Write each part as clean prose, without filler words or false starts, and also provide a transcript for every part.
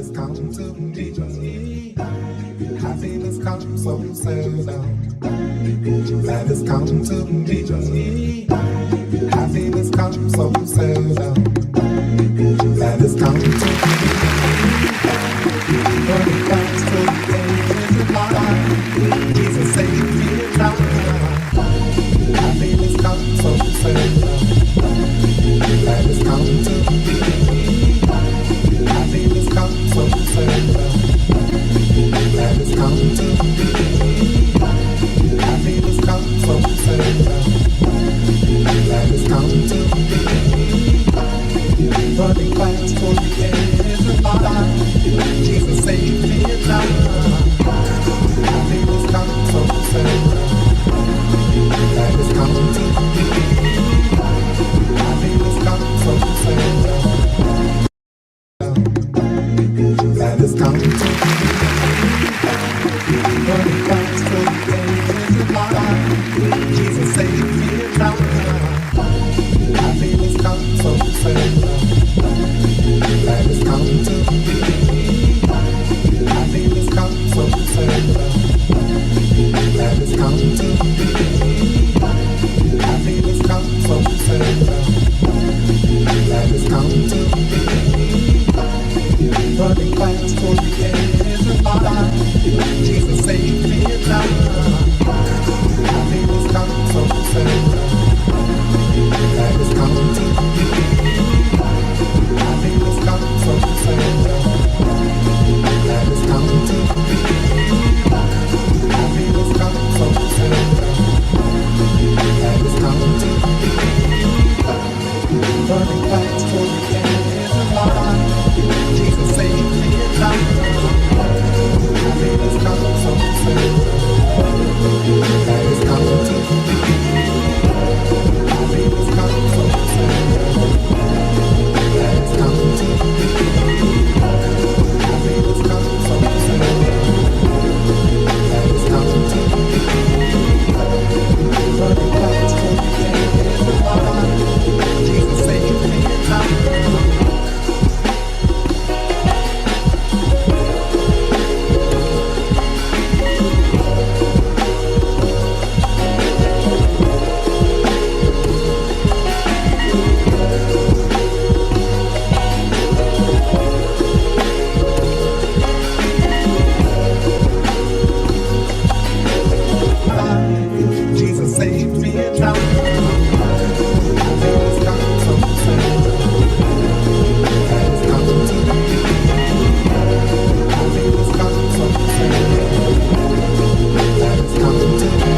Happiness comes to me. Happiness comes so seldom. Gladness comes to me. Happiness comes so seldom. Gladness comes to me. But it comes to the end of my life. Jesus saved me now. Happiness comes so seldom. Gladness comes to me. Happiness comes so seldom. Gladness comes to me. Happiness comes so seldom. Gladness comes to me. Running fast for the edge of my life. Jesus saved me now. Happiness comes so seldom. Gladness comes to me. Happiness comes so seldom. Gladness comes to me. Running fast for the edge of my life. Jesus saved me now. Happiness comes so seldom. Gladness comes to me. Happiness comes so seldom. Gladness comes to me. Happiness comes so seldom. Gladness comes to me. Running fast for the edge of my life. Jesus saved me now. Happiness comes so seldom. Gladness comes to me. Happiness comes so seldom. Gladness comes to me. Happiness comes so seldom. Gladness comes to me. Running fast for the edge of my life. Jesus saved me now. Happiness comes so seldom. Gladness comes to me. Happiness comes so seldom. Gladness comes to me. Happiness comes so seldom. Gladness comes to me. Running fast for the edge of my life. Jesus saved me now. Jesus saved me now. Happiness comes so seldom. Gladness comes to me. Happiness comes so seldom. Gladness comes to me.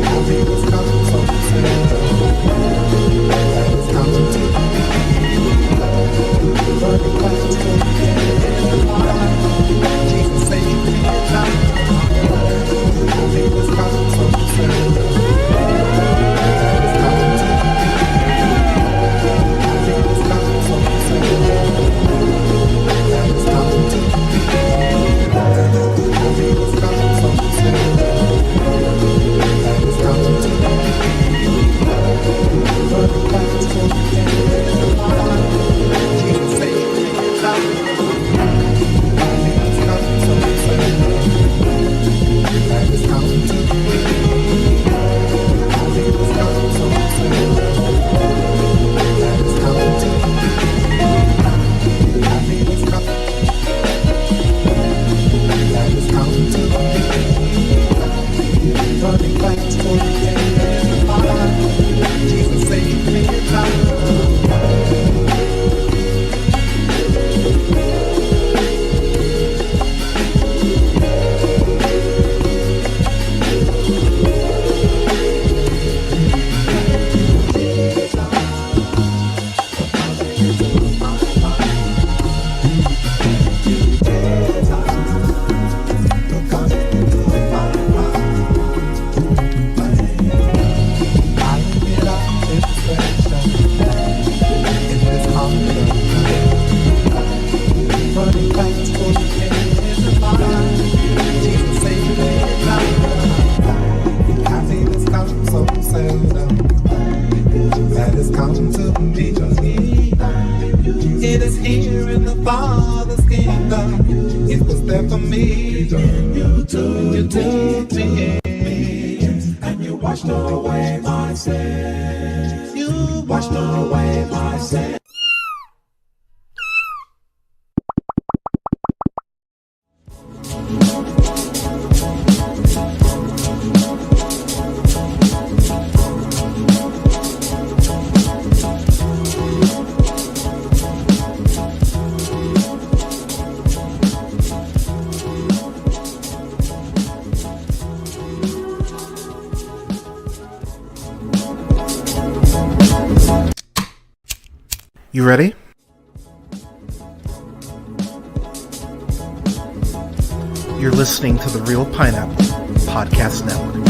Happiness comes so seldom. Gladness comes to me. Running fast for the edge of my life. Jesus saved me now. Happiness comes so seldom. Gladness comes to me. Happiness comes so seldom. Gladness comes to me. Happiness comes so seldom. Gladness comes to me. Running fast for the edge of my life. Jesus saved me now. Happiness comes so seldom. Gladness comes to me. Happiness comes so seldom. Gladness comes to me. Happiness comes. Gladness comes to me. Running fast for the edge of my life. Jesus saved me now. Running fast for the edge of my life. Jesus saved me now. Happiness comes so seldom. Gladness comes to me. It is here in the Father's kingdom. It was there for me. You took me in, and you washed away my sins. You washed away my sins. You ready? You're listening to the Real Pineapple Podcast Network.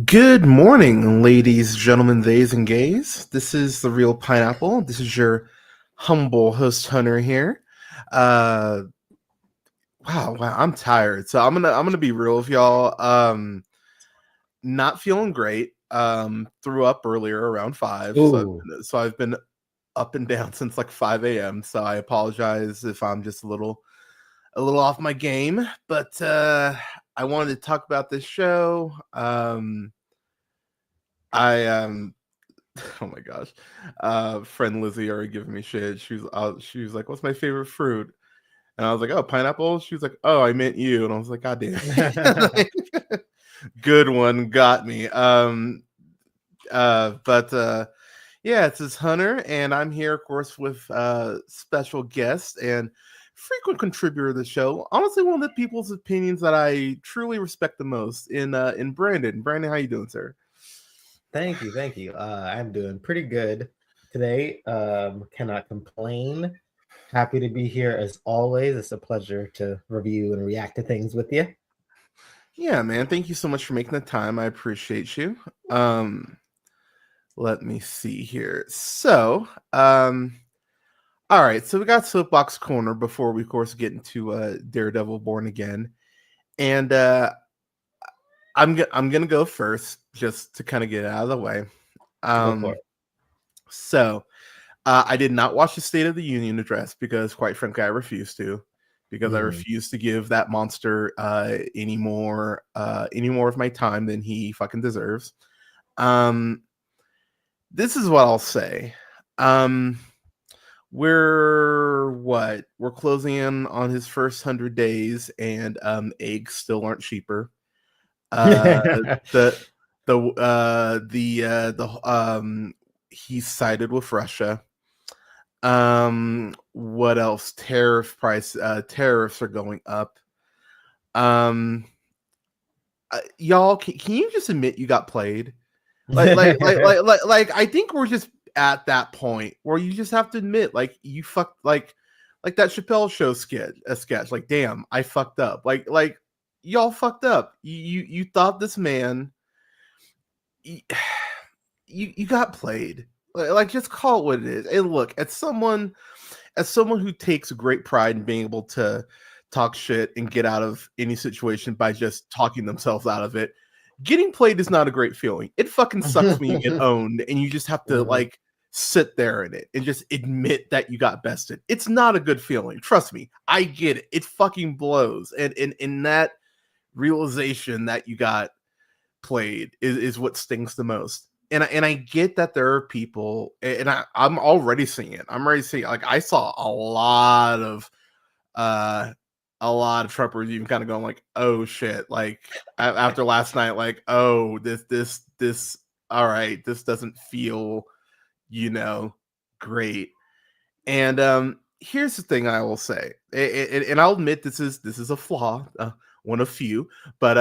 Good morning, ladies, gentlemen, theys, and gays. This is the Real Pineapple. This is your humble host Hunter here. Wow, I'm tired. So I'm gonna be real with y'all. Not feeling great. Threw up earlier around 5. So I've been up and down since like 5 a.m. So I apologize if I'm just a little off my game, but I wanted to talk about this show. Oh my gosh, friend Lizzie already giving me shit. She was like, "What's my favorite fruit?" And I was like, "Oh, pineapple." She was like, "Oh, I meant you." And I was like, "God damn it." Good one, got me. Yeah, it's this Hunter, and I'm here, of course, with special guest and frequent contributor to the show. Honestly, one of the people's opinions that I truly respect the most in Brandon. Brandon, how you doing, sir? Thank you. I'm doing pretty good today. Cannot complain. Happy to be here as always. It's a pleasure to review and react to things with you. Yeah, man. Thank you so much for making the time. I appreciate you. Let me see here. So, all right. So we got Soapbox Corner before we, of course, get into Daredevil Born Again, and I'm gonna go first just to kind of get it out of the way. Go for it. So I did not watch the State of the Union address because, quite frankly, I refuse to. Because I refuse to give that monster any more of my time than he fucking deserves. This is what I'll say. We're closing in on his first 100 days, and eggs still aren't cheaper. He's sided with Russia. What else? Tariffs are going up. Y'all, can you just admit you got played? Like I think we're just at that point where you just have to admit, like, you fucked, like that Chappelle Show sketch. Like, damn, I fucked up. Like y'all fucked up. You thought this man, you got played. Like, just call it what it is. And look, as someone who takes great pride in being able to talk shit and get out of any situation by just talking themselves out of it, getting played is not a great feeling. It fucking sucks when you get owned and you just have to like sit there in it and just admit that you got bested. It's not a good feeling. Trust me. I get it. It fucking blows. And in that realization that you got played is what stings the most. And I get that there are people, and I'm already seeing it. I'm already seeing, like, I saw a lot of Trumpers even kind of going like, oh shit, like after last night, like, oh, this all right, this doesn't feel, great. And here's the thing I will say, and I'll admit this is a flaw, one of few, but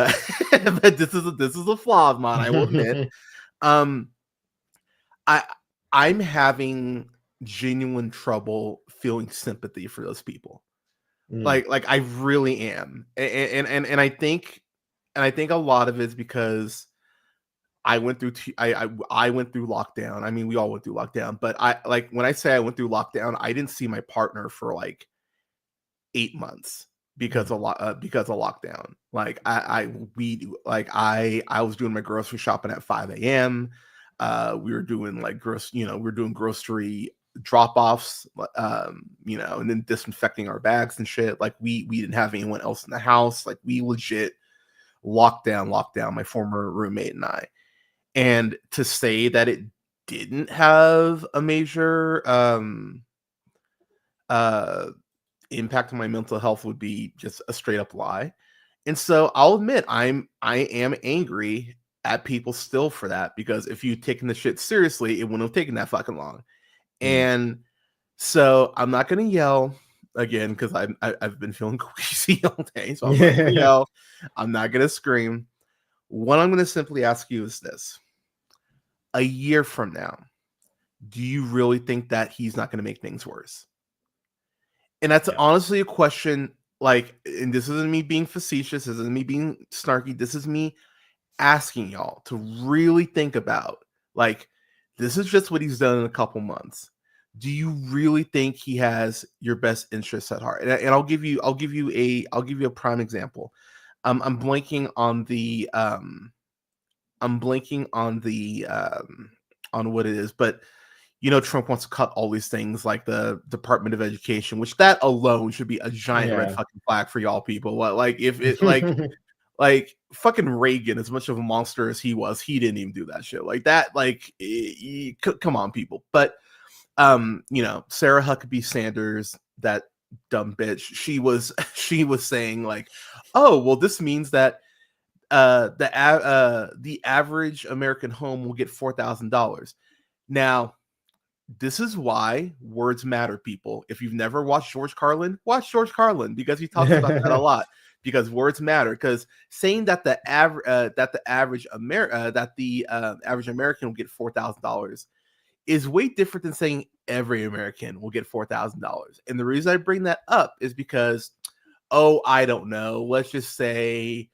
but this is a flaw of mine, I will admit. I'm having genuine trouble feeling sympathy for those people. Like I really am. And I think a lot of it's because I went through I went through lockdown. I mean, we all went through lockdown, but I like when I say I went through lockdown, I didn't see my partner for like 8 months because of lockdown. Like I was doing my grocery shopping at 5 a.m. We were doing like we were doing grocery drop-offs, and then disinfecting our bags and shit. Like we didn't have anyone else in the house. Like we legit lockdown, my former roommate and I. And to say that it didn't have a major impact on my mental health would be just a straight up lie. And so I'll admit I am angry at people still for that, because if you'd taken the shit seriously, it wouldn't have taken that fucking long. And so I'm not gonna yell again because I've been feeling queasy all day. So I'm not gonna yell. I'm not gonna scream. What I'm gonna simply ask you is this: a year from now, do you really think that he's not gonna make things worse? And that's honestly a question, like, and this isn't me being facetious, this isn't me being snarky, this is me asking y'all to really think about, like, this is just what he's done in a couple months. Do you really think he has your best interests at heart? And I'll give you a prime example. I'm blanking on the on what it is, but Trump wants to cut all these things like the Department of Education, which that alone should be a giant red fucking flag for y'all people. Like if it like fucking Reagan, as much of a monster as he was, he didn't even do that shit like that. Like, come on, people. But Sarah Huckabee Sanders, that dumb bitch, she was saying like, oh well, this means that the average American home will get $4,000. Now, this is why words matter, people. If you've never watched George Carlin, watch George Carlin, because he talks about that a lot. Because words matter. Because saying that the average American will get $4,000 is way different than saying every American will get $4,000. And the reason I bring that up is because, I don't know. Let's just say,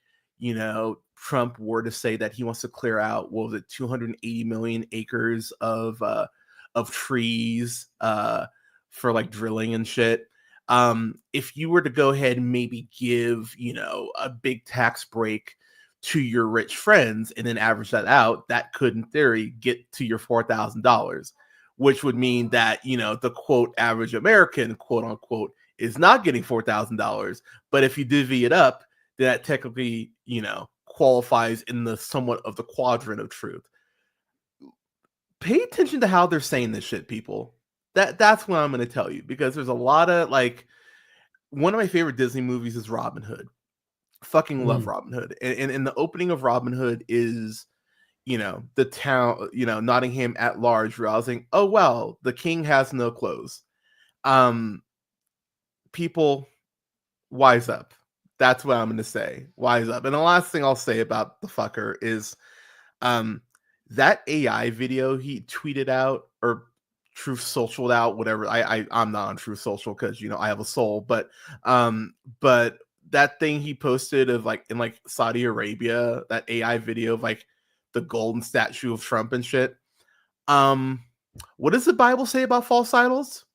Trump were to say that he wants to clear out, 280 million acres of trees for like drilling and shit. If you were to go ahead and maybe give, a big tax break to your rich friends and then average that out, that could in theory get to your $4,000, which would mean that, the quote average American, quote unquote, is not getting $4,000. But if you divvy it up, that technically, qualifies in the somewhat of the quadrant of truth. Pay attention to how they're saying this shit, people. That's what I'm going to tell you, because there's a lot of, like, one of my favorite Disney movies is Robin Hood. Fucking love Robin Hood. And the opening of Robin Hood is, the town, Nottingham at large realizing, oh, well, the king has no clothes. People, wise up. That's what I'm going to say. Wise up. And the last thing I'll say about the fucker is that AI video he tweeted out or Truth Socialed out, whatever. I'm not on Truth Social because, I have a soul. But that thing he posted of like in like Saudi Arabia, that AI video of like the golden statue of Trump and shit. What does the Bible say about false idols?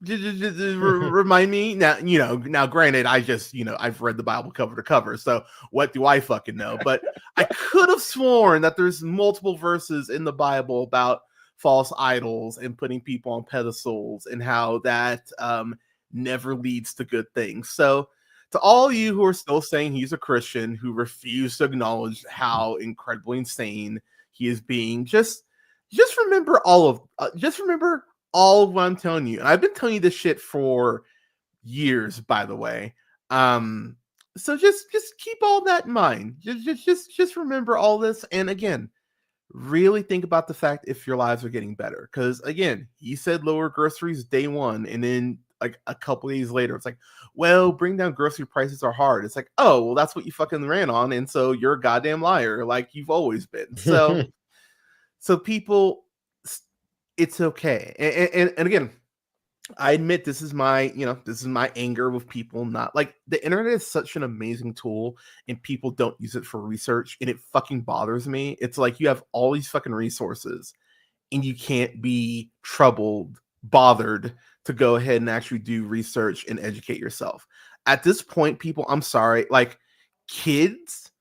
Remind me now. Now granted, I just I've read the Bible cover to cover, so what do I fucking know? But I could have sworn that there's multiple verses in the Bible about false idols and putting people on pedestals and how that never leads to good things. So to all you who are still saying he's a Christian, who refuse to acknowledge how incredibly insane he is being, just remember all of what I'm telling you. And I've been telling you this shit for years, by the way. So just keep all that in mind. Just remember all this. And again, really think about the fact if your lives are getting better. Because again, he said lower groceries day one, and then like a couple of days later, it's like, well, bring down grocery prices are hard. It's like, oh, well, that's what you fucking ran on, and so you're a goddamn liar, like you've always been. So, so people, it's okay. And again, I admit this is my, this is my anger with people not like the internet is such an amazing tool and people don't use it for research and it fucking bothers me. It's like you have all these fucking resources and you can't be bothered to go ahead and actually do research and educate yourself. At this point, people, I'm sorry, like kids,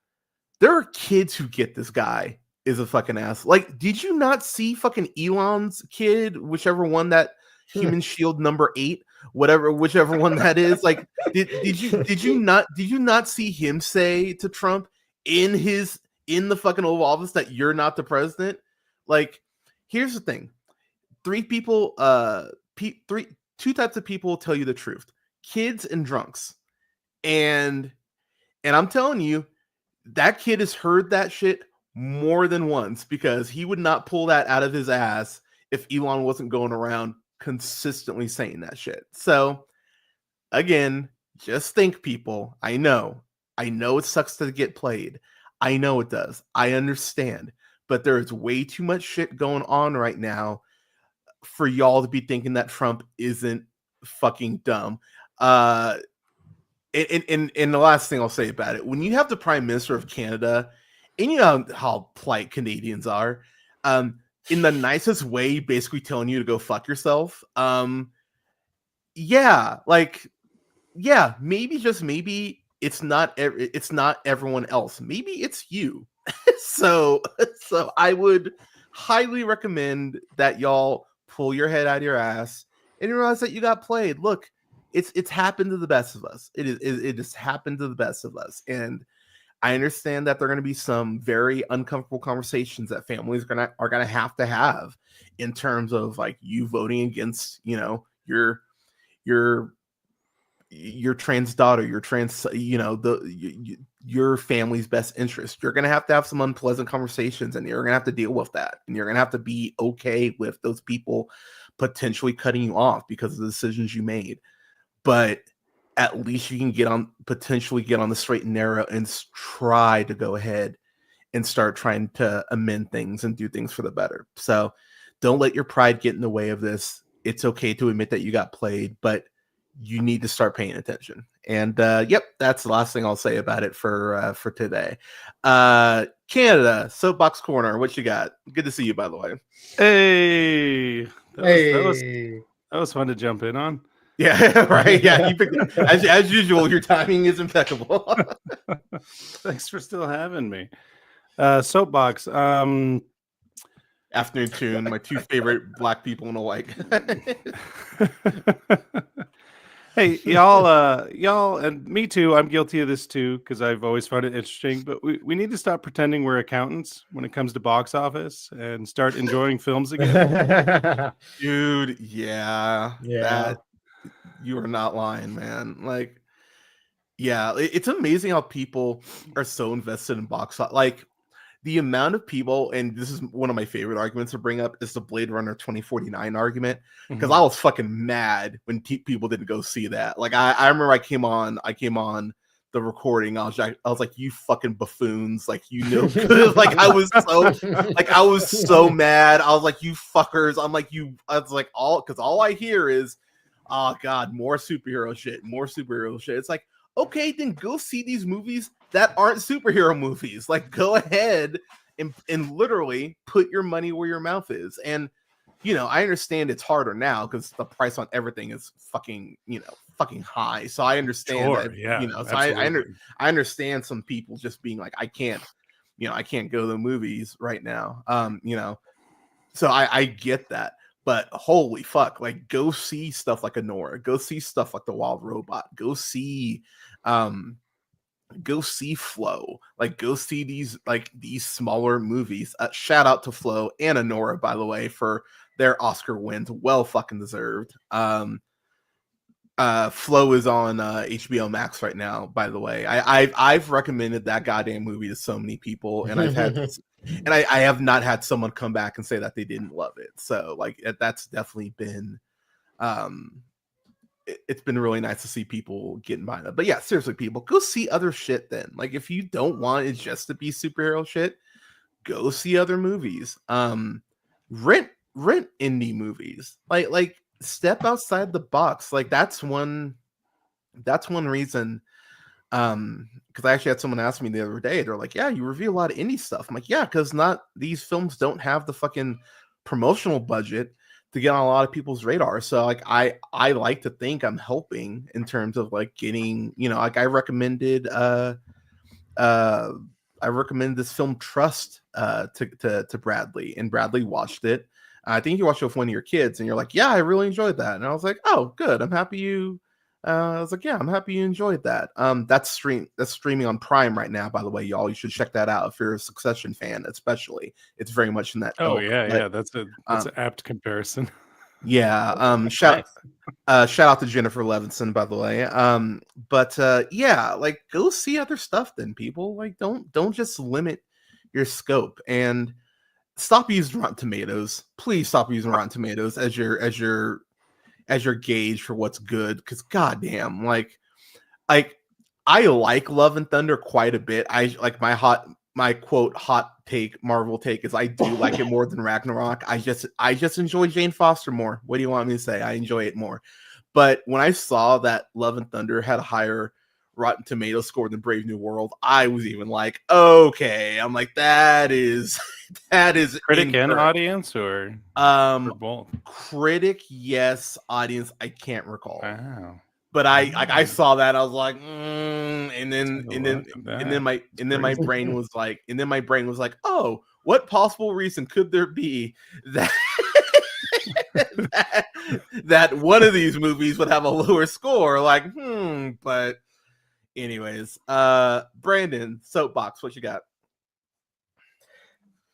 there are kids who get this guy is a fucking ass. Like, did you not see fucking Elon's kid, whichever one that human shield number 8, whichever one that is? Like, did you not see him say to Trump in the fucking Oval Office that you're not the president? Like, here's the thing. Two types of people will tell you the truth. Kids and drunks. And I'm telling you, that kid has heard that shit more than once because he would not pull that out of his ass if Elon wasn't going around consistently saying that shit. So again, just think, people. I know it sucks to get played. I know it does. I understand. But there is way too much shit going on right now for y'all to be thinking that Trump isn't fucking dumb. And the last thing I'll say about it, when you have the Prime Minister of Canada, and you know how polite Canadians are, in the nicest way, basically telling you to go fuck yourself. Maybe just maybe it's not everyone else. Maybe it's you. so I would highly recommend that y'all pull your head out of your ass and realize that you got played. Look, it's happened to the best of us. It has happened to the best of us. And I understand that there are going to be some very uncomfortable conversations that families are gonna have to have in terms of like you voting against, your trans daughter, your family's best interest. You're going to have some unpleasant conversations and you're going to have to deal with that. And you're going to have to be okay with those people potentially cutting you off because of the decisions you made. But at least you can potentially get on the straight and narrow and try to go ahead and start trying to amend things and do things for the better. So don't let your pride get in the way of this. It's okay to admit that you got played, but you need to start paying attention. And that's the last thing I'll say about it for today. Canada, Soapbox Corner, what you got? Good to see you, by the way. Hey, that was fun to jump in on. Yeah, right. Yeah, you picked as usual. Your timing is impeccable. Thanks for still having me. Soapbox. Afternoon Tune, my two favorite black people in a white. Hey, y'all, and me too. I'm guilty of this too because I've always found it interesting. But we need to stop pretending we're accountants when it comes to box office and start enjoying films again. Dude, yeah. That, you are not lying, man. Like, yeah, it's amazing how people are so invested in box office. Like, the amount of people, and this is one of my favorite arguments to bring up, is the Blade Runner 2049 argument. Because I was fucking mad when people didn't go see that. Like, I remember I came on the recording. I was like, you fucking buffoons. Like, like I was so mad. I was like, you fuckers. All I hear is, oh God, more superhero shit. It's like, okay, then go see these movies that aren't superhero movies. Like, go ahead and literally put your money where your mouth is. And, I understand it's harder now because the price on everything is fucking high. So I understand that, so I understand some people just being like, I can't go to the movies right now. So I get that. But holy fuck, like, go see stuff like Anora, go see stuff like The Wild Robot, go see Flow, like go see these smaller movies. Shout out to Flow and Anora, by the way, for their Oscar wins, well fucking deserved. Flow is on HBO Max right now, by the way. I've recommended that goddamn movie to so many people, and I have not had someone come back and say that they didn't love it. So like that's definitely been it's been really nice to see people getting by that. But yeah, seriously, people, go see other shit then. Like, if you don't want it just to be superhero shit, go see other movies. Rent indie movies. Like step outside the box. Like that's one reason. Because I actually had someone ask me the other day, they're like, yeah, you review a lot of indie stuff. I'm like, yeah, because these films don't have the fucking promotional budget to get on a lot of people's radar. So like I like to think I'm helping in terms of like getting, like I recommended this film Trust to Bradley, and Bradley watched it. I think you watched it with one of your kids, and you're like, yeah, I really enjoyed that. And I was like, oh, good. I'm happy you I was like, yeah, I'm happy you enjoyed that. That's streaming on Prime right now, by the way, y'all. You should check that out if you're a Succession fan, especially. It's very much in that Oh ilk. yeah, But, yeah. That's an apt comparison. yeah. Shout out to Jennifer Levinson, by the way. But yeah, like go see other stuff then, people. Like don't just limit your scope, and stop using Rotten Tomatoes. Please stop using Rotten Tomatoes as your gauge for what's good, because goddamn, like I like Love and Thunder quite a bit. I like my quote hot take Marvel take is I do like it more than Ragnarok. I just enjoy Jane Foster more. What do you want me to say? I enjoy it more. But when I saw that Love and Thunder had a higher Rotten Tomato score than Brave New World, I was even like, okay. I'm like, that is Critic and incorrect. audience, or both? Critic, yes. Audience, I can't recall. Wow. But I saw that, I was like, and then my brain was like, oh, what possible reason could there be that that one of these movies would have a lower score? Like, but anyways, Brandon, Soapbox, what you got?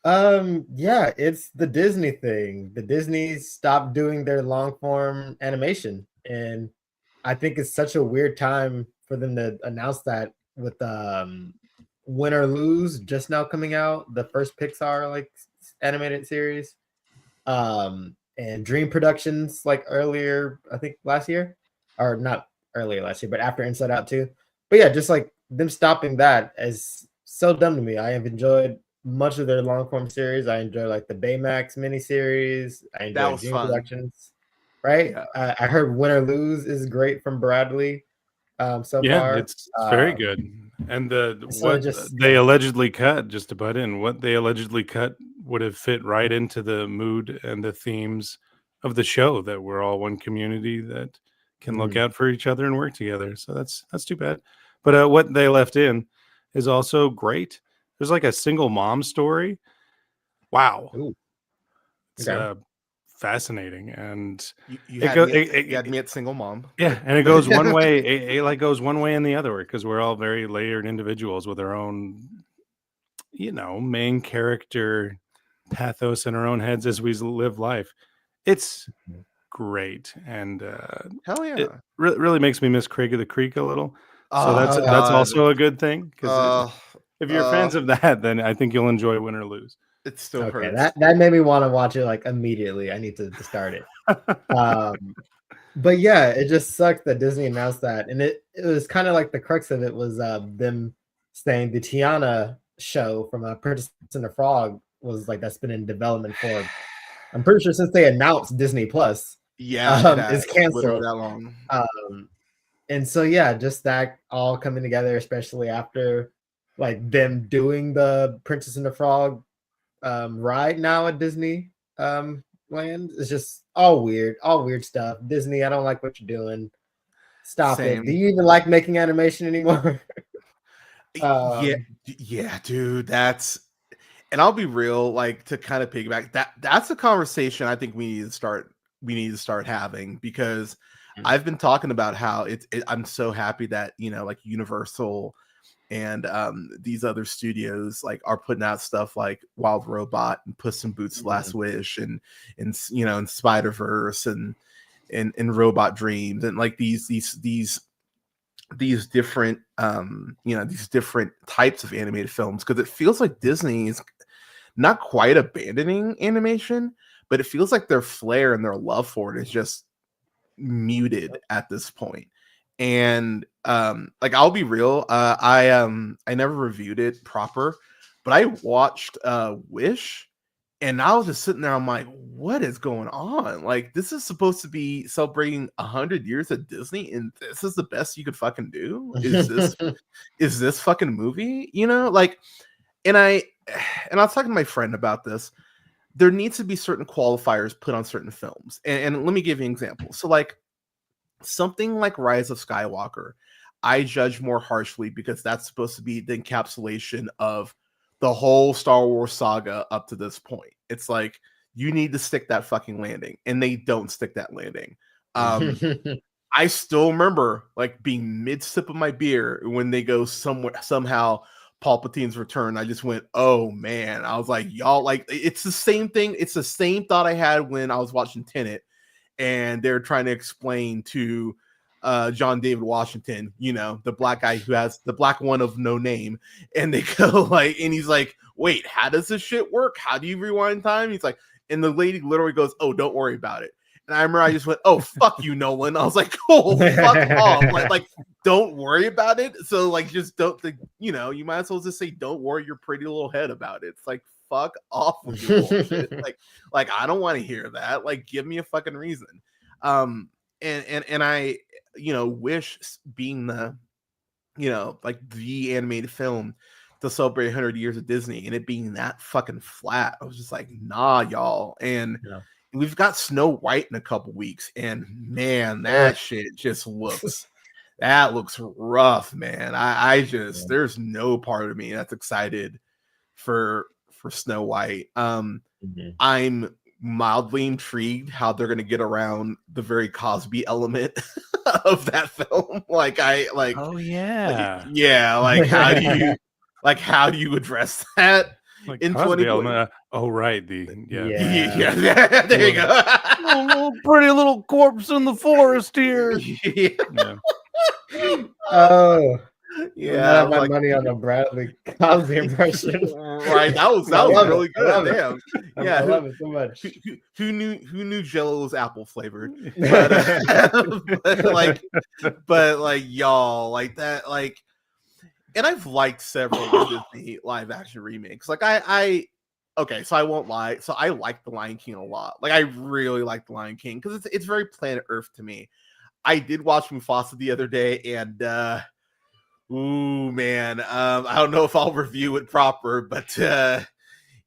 Yeah, it's the Disney thing. The Disney stopped doing their long form animation, and I think it's such a weird time for them to announce that with Win or Lose just now coming out, the first Pixar like animated series. And Dream Productions like earlier, I think last year, or not earlier last year, but after Inside Out too. But yeah, just like them stopping that is so dumb to me. I have enjoyed much of their long form series. I enjoy like the Baymax miniseries. I enjoy Dream Productions. Right? Yeah. I heard Win or Lose is great from Bradley. So far, it's very good. And what just they allegedly cut, just to butt in, what they allegedly cut would have fit right into the mood and the themes of the show, that we're all one community that can look out for each other and work together. So that's too bad. But what they left in is also great. There's like a single mom story. Wow. Ooh. It's Okay. fascinating, and you had me at single mom. Yeah, and it goes one way. It like goes one way and the other way, because we're all very layered individuals with our own, main character pathos in our own heads as we live life. It's great, and hell yeah, it really makes me miss Craig of the Creek a little. So Oh, that's also a good thing, because uh, if you're fans of that, then I think you'll enjoy Win or Lose. it still Okay, hurts. that made me want to watch it like immediately. I need to start it. But yeah, it just sucked that Disney announced that, and it was kind of like the crux of it was them saying the Tiana show from Princess and the Frog was like that's been in development for, I'm pretty sure since they announced Disney Plus. Yeah, is canceled. That long. And so yeah, just that all coming together, especially after like them doing the Princess and the Frog ride now at Disney land. It's just all weird stuff. Disney, I don't like what you're doing. Stop it. Do you even like making animation anymore? Yeah, dude, and I'll be real, like, to kind of piggyback, that's a conversation I think we need to start having, because I've been talking about how I'm so happy that, like Universal and these other studios like are putting out stuff like Wild Robot and Puss in Boots: Last Wish and Spider-Verse and Robot Dreams, and like these different these different types of animated films, because it feels like Disney is not quite abandoning animation, but it feels like their flair and their love for it is just muted at this point. And like, I'll be real, I never reviewed it proper, but I watched Wish, And I was just sitting there, I'm like, what is going on? Like, this is supposed to be celebrating 100 years at Disney, and this is the best you could fucking do? Is this fucking movie? You know, like, and I was talking to my friend about this. There needs to be certain qualifiers put on certain films. And let me give you an example. So, like, something like Rise of Skywalker, I judge more harshly because that's supposed to be the encapsulation of the whole Star Wars saga up to this point. It's like, you need to stick that fucking landing, and they don't stick that landing. I still remember like being mid sip of my beer when they go somehow Palpatine's return. I just went, oh man. I was like, y'all, like, it's the same thing. It's the same thought I had when I was watching Tenet, and they're trying to explain to John David Washington, you know, the black guy who has the black one of no name, and they go like, and he's like, wait, how does this shit work? How do you rewind time? He's like, and the lady literally goes, oh, don't worry about it. And I remember I just went, oh, fuck you, Nolan. I was like, oh, fuck off. Like, don't worry about it. So, like, just don't think, you know, you might as well just say, don't worry your pretty little head about it. It's like, fuck off with your bullshit. like, I don't want to hear that. Like, give me a fucking reason. And I, you know, wish being the, you know, like the animated film to celebrate 100 years of Disney and it being that fucking flat. I was just like, nah, y'all. And we've got Snow White in a couple weeks, and man, that shit just looks rough, man. I just there's no part of me that's excited for Snow White. I'm mildly intrigued how they're gonna get around the very Cosby element of that film. Oh yeah. How do you address that? Like In Cosby 2020. element. Oh right, there you go. little pretty little corpse in the forest here. Oh, yeah. I have my money on a Bradley Cosby impression. Right, that was really good. Damn, yeah, I love it so much. Who knew Jello was apple flavored? But like y'all, like that, like. And I've liked several Disney live action remakes. Like okay, so I won't lie. So I like The Lion King a lot. Like I really like The Lion King because it's very Planet Earth to me. I did watch Mufasa the other day, and ooh man, I don't know if I'll review it proper, but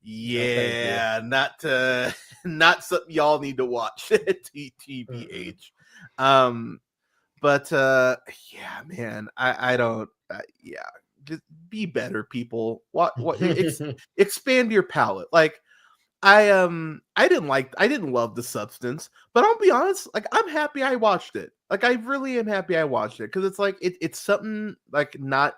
yeah, not something y'all need to watch. TBH. But yeah, man, I don't. Yeah, just be better, people. What expand your palette. Like I didn't love The Substance, but I'll be honest, like I'm happy I watched it. Like I really am happy I watched it because it's like it's something like not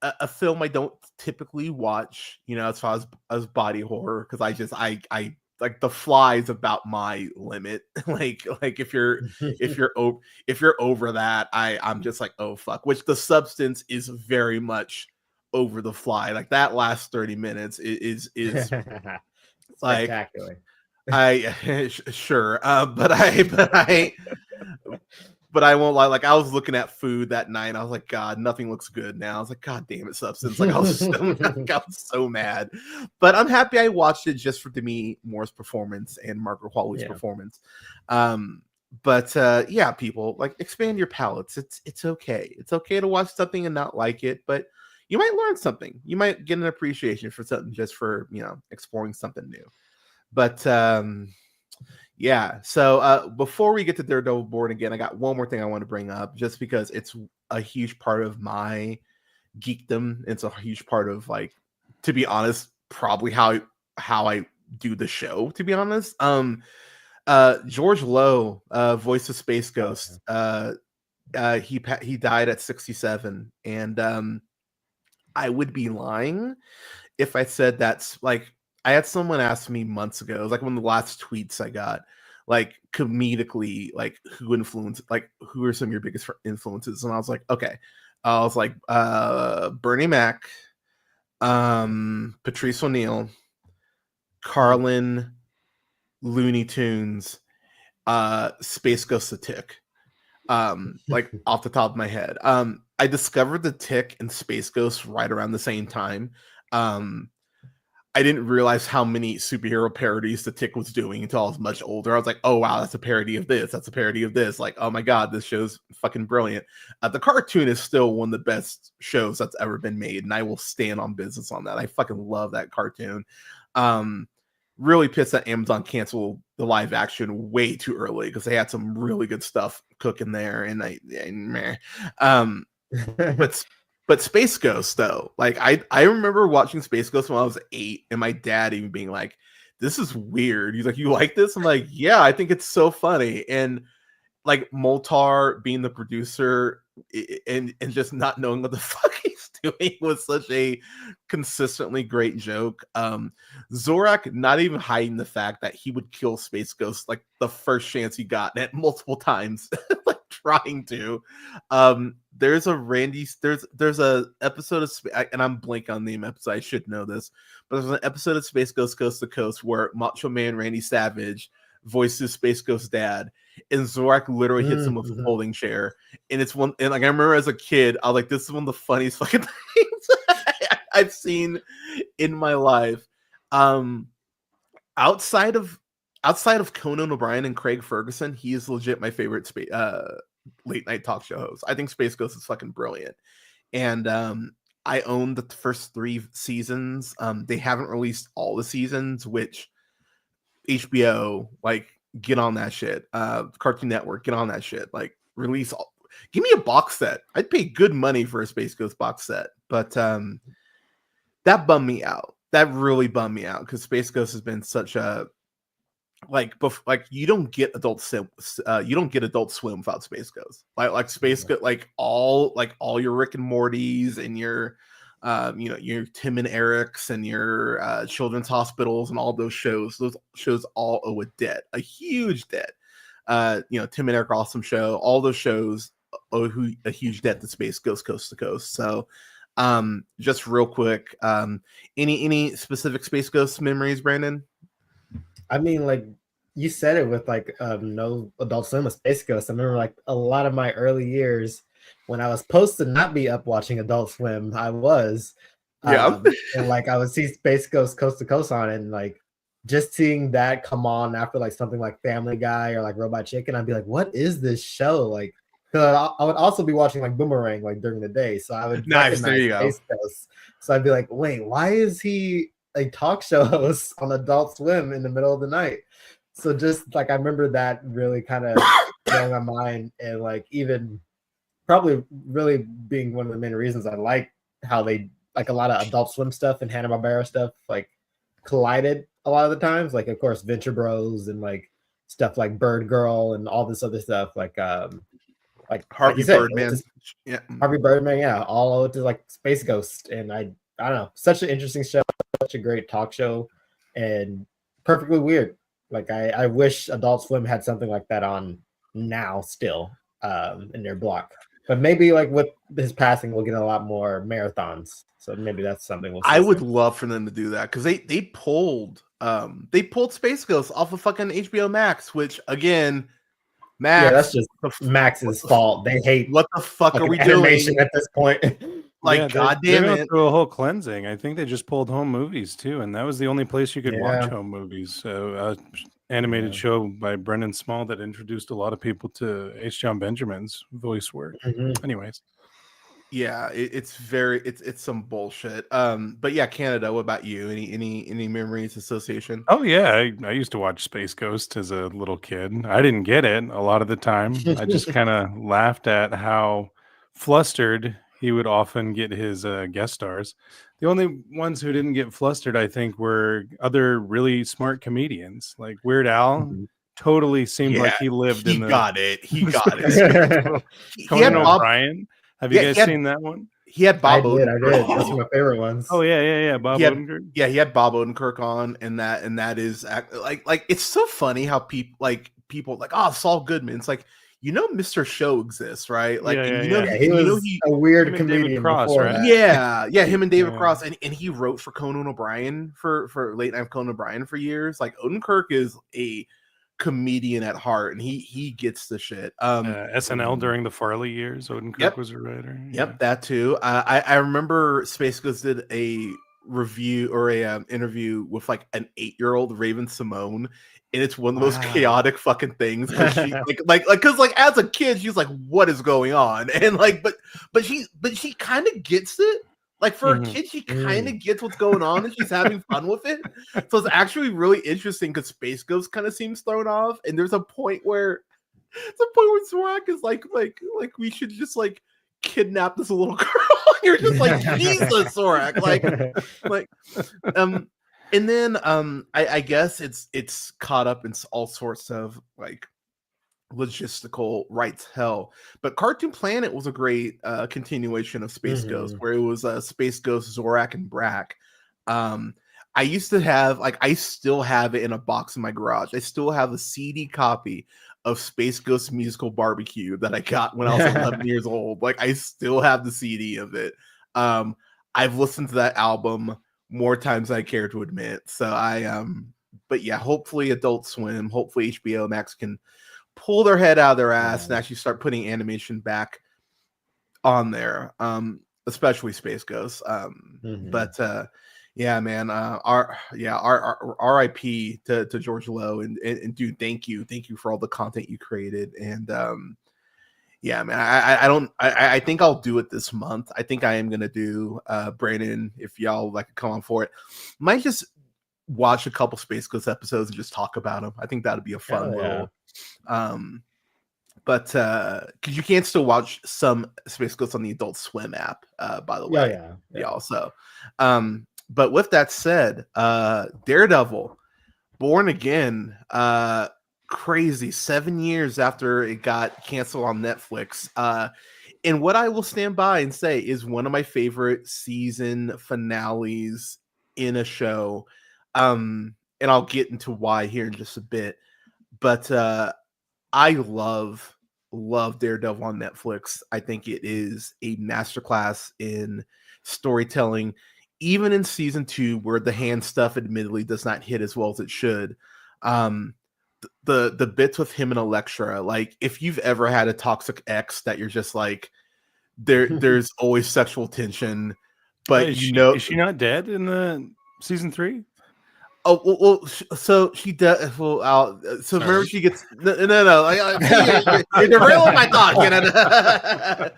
a film I don't typically watch, you know, as far as body horror, because I like The Fly is about my limit. like if you're over that, I'm just like, oh fuck. Which The Substance is very much over The Fly. Like that last 30 minutes is like spectacular. Sure, but I won't lie. Like I was looking at food that night, and I was like, God, nothing looks good now. I was like, God damn it, Substance. Like I was so mad. But I'm happy I watched it just for Demi Moore's performance and Margaret Qualley's performance. But yeah, people, like expand your palettes. It's okay. It's okay to watch something and not like it, but you might learn something. You might get an appreciation for something just for, you know, exploring something new. But yeah, so before we get to Daredevil Born Again, I got one more thing I want to bring up just because it's a huge part of my geekdom. It's a huge part of, like, to be honest, probably how I do the show, to be honest. George Lowe, voice of Space Ghost, he died at 67, and I would be lying if I said that's like, I had someone ask me months ago, it was like one of the last tweets I got, like comedically, like who are some of your biggest influences? And I was like, okay. I was like, Bernie Mac, Patrice O'Neill, Carlin, Looney Tunes, Space Ghost the Tick. Like off the top of my head. I discovered the Tick and Space Ghost right around the same time. I didn't realize how many superhero parodies the Tick was doing until I was much older. I was like, oh wow, that's a parody of this. That's a parody of this. Like, oh my god, this show's fucking brilliant. The cartoon is still one of the best shows that's ever been made, and I will stand on business on that. I fucking love that cartoon. Really pissed that Amazon canceled the live action way too early because they had some really good stuff cooking there, and meh. But Space Ghost though, like I remember watching Space Ghost when I was 8, and my dad even being like, "This is weird." He's like, "You like this?" I'm like, "Yeah, I think it's so funny." And like Moltar being the producer and just not knowing what the fuck he's doing was such a consistently great joke. Zorak not even hiding the fact that he would kill Space Ghost like the first chance he got, at multiple times, like trying to. There's a episode of and I'm blank on the name episode. I should know this, but there's an episode of Space Ghost Coast to Coast where Macho Man Randy Savage voices Space Ghost's dad, and Zorak literally hits him with a folding chair. And it's one, and like I remember as a kid, I was like, this is one of the funniest fucking things I've seen in my life. Outside of Conan O'Brien and Craig Ferguson, he is legit my favorite late night talk show host. I think Space Ghost is fucking brilliant. And I own the first 3 seasons. They haven't released all the seasons, which HBO, like, get on that shit. Cartoon Network, get on that shit. Like, release all. Give me a box set. I'd pay good money for a Space Ghost box set. But that bummed me out. That really bummed me out because Space Ghost has been such a like you don't get Adult Swim without Space Ghost. Like Space Ghost, like all your Rick and Mortys and your your Tim and Eric's and your Children's Hospitals and all those shows all owe a huge debt. Tim and Eric Awesome Show, all those shows owe a huge debt to Space Ghost Coast to Coast. So just real quick, any specific Space Ghost memories, Brandon? I mean, like you said it with like no Adult Swim with Space Ghost. I remember like a lot of my early years when I was supposed to not be up watching Adult Swim, I was. And like I would see Space Ghost Coast to Coast on, and like just seeing that come on after like something like Family Guy or like Robot Chicken, I'd be like, what is this show? Like, I would also be watching like Boomerang like during the day. So I would nice, there you Space Ghost. So I'd be like, wait, why is he a talk show host on Adult Swim in the middle of the night? So just like I remember that really kind of blowing my mind, and like even probably really being one of the main reasons I like how they like a lot of Adult Swim stuff and Hanna-Barbera stuff like collided a lot of the times. Like of course Venture Bros and like stuff like Bird Girl and all this other stuff like Harvey Birdman. Harvey Birdman, yeah, all to like Space Ghost. And I don't know, such an interesting show, such a great talk show, and perfectly weird. Like I wish Adult Swim had something like that on now still in their block. But maybe like with his passing, we'll get a lot more marathons. So maybe that's something we'll see. I would love for them to do that because they pulled Space Ghost off of fucking HBO Max, which again, Max. Yeah, that's just Max's fault. They hate what the fuck are we animation doing at this point. Like, goddamn it! Through a whole cleansing. I think they just pulled home movies too, and that was the only place you could watch home movies. So, animated show by Brendan Small that introduced a lot of people to H. John Benjamin's voice work. Anyways, yeah, it's some bullshit. But yeah, Canada. What about you? Any memories, association? Oh yeah, I used to watch Space Ghost as a little kid. I didn't get it a lot of the time. I just kind of laughed at how flustered he would often get his guest stars. The only ones who didn't get flustered, I think, were other really smart comedians. Like Weird Al totally seemed like he lived in the... He got it. Conan O'Brien. Have you guys seen that one? He had Bob Odenkirk. I did. That's one of my favorite ones. Oh, yeah. Bob Odenkirk. Yeah, he had Bob Odenkirk on, and that is... Like it's so funny how people like, oh, Saul Goodman. It's like, Mr. Show exists, right? Like, he was a weird comedian Cross, right? Yeah, him and David Cross, and he wrote for Conan O'Brien for late night Conan O'Brien for years. Like, Odenkirk is a comedian at heart, and he gets the shit. SNL during the Farley years, Odenkirk was a writer. Yep, that too. I remember Space Ghost did a review or a interview with like an 8-year-old Raven Simone, and it's one of those chaotic fucking things because she because as a kid she's like, what is going on? And like but she kind of gets it. Like for a kid, she kind of gets what's going on and she's having fun with it. So it's actually really interesting because Space Ghost kind of seems thrown off, and there's a point where Zorak is like we should just like kidnap this little girl. You're just like, Jesus, Zorak. And then I guess it's caught up in all sorts of like logistical rights hell. But Cartoon Planet was a great continuation of Space Ghost, where it was Space Ghost, Zorak, and Brak. I used to have I still have it in a box in my garage. I still have a CD copy of Space Ghost Musical Barbecue that I got when I was 11 years old. Like I still have the CD of it. I've listened to that album more times than I care to admit. So but yeah, hopefully Adult Swim, hopefully HBO Max can pull their head out of their ass and actually start putting animation back on there, especially Space Ghost. But yeah, man, our RIP to George Lowe, and dude, thank you for all the content you created. And yeah, man, I think I'll do it this month. I think I am gonna do Brandon, if y'all like to come on for it, might just watch a couple Space Ghost episodes and just talk about them. I think that'd be a fun little but because you can still watch some Space Ghost on the Adult Swim app, by the way. Y'all. So but with that said, Daredevil, Born Again, crazy 7 years after it got canceled on Netflix. And what I will stand by and say is one of my favorite season finales in a show. And I'll get into why here in just a bit. But I love Daredevil on Netflix. I think it is a masterclass in storytelling, even in season 2, where the hand stuff admittedly does not hit as well as it should. The bits with him and Elektra, like if you've ever had a toxic ex that you're just like, there's always sexual tension, but is she not dead in the season 3? Oh well, so she does. Well, so remember she gets no. You're derailing my thought. You know?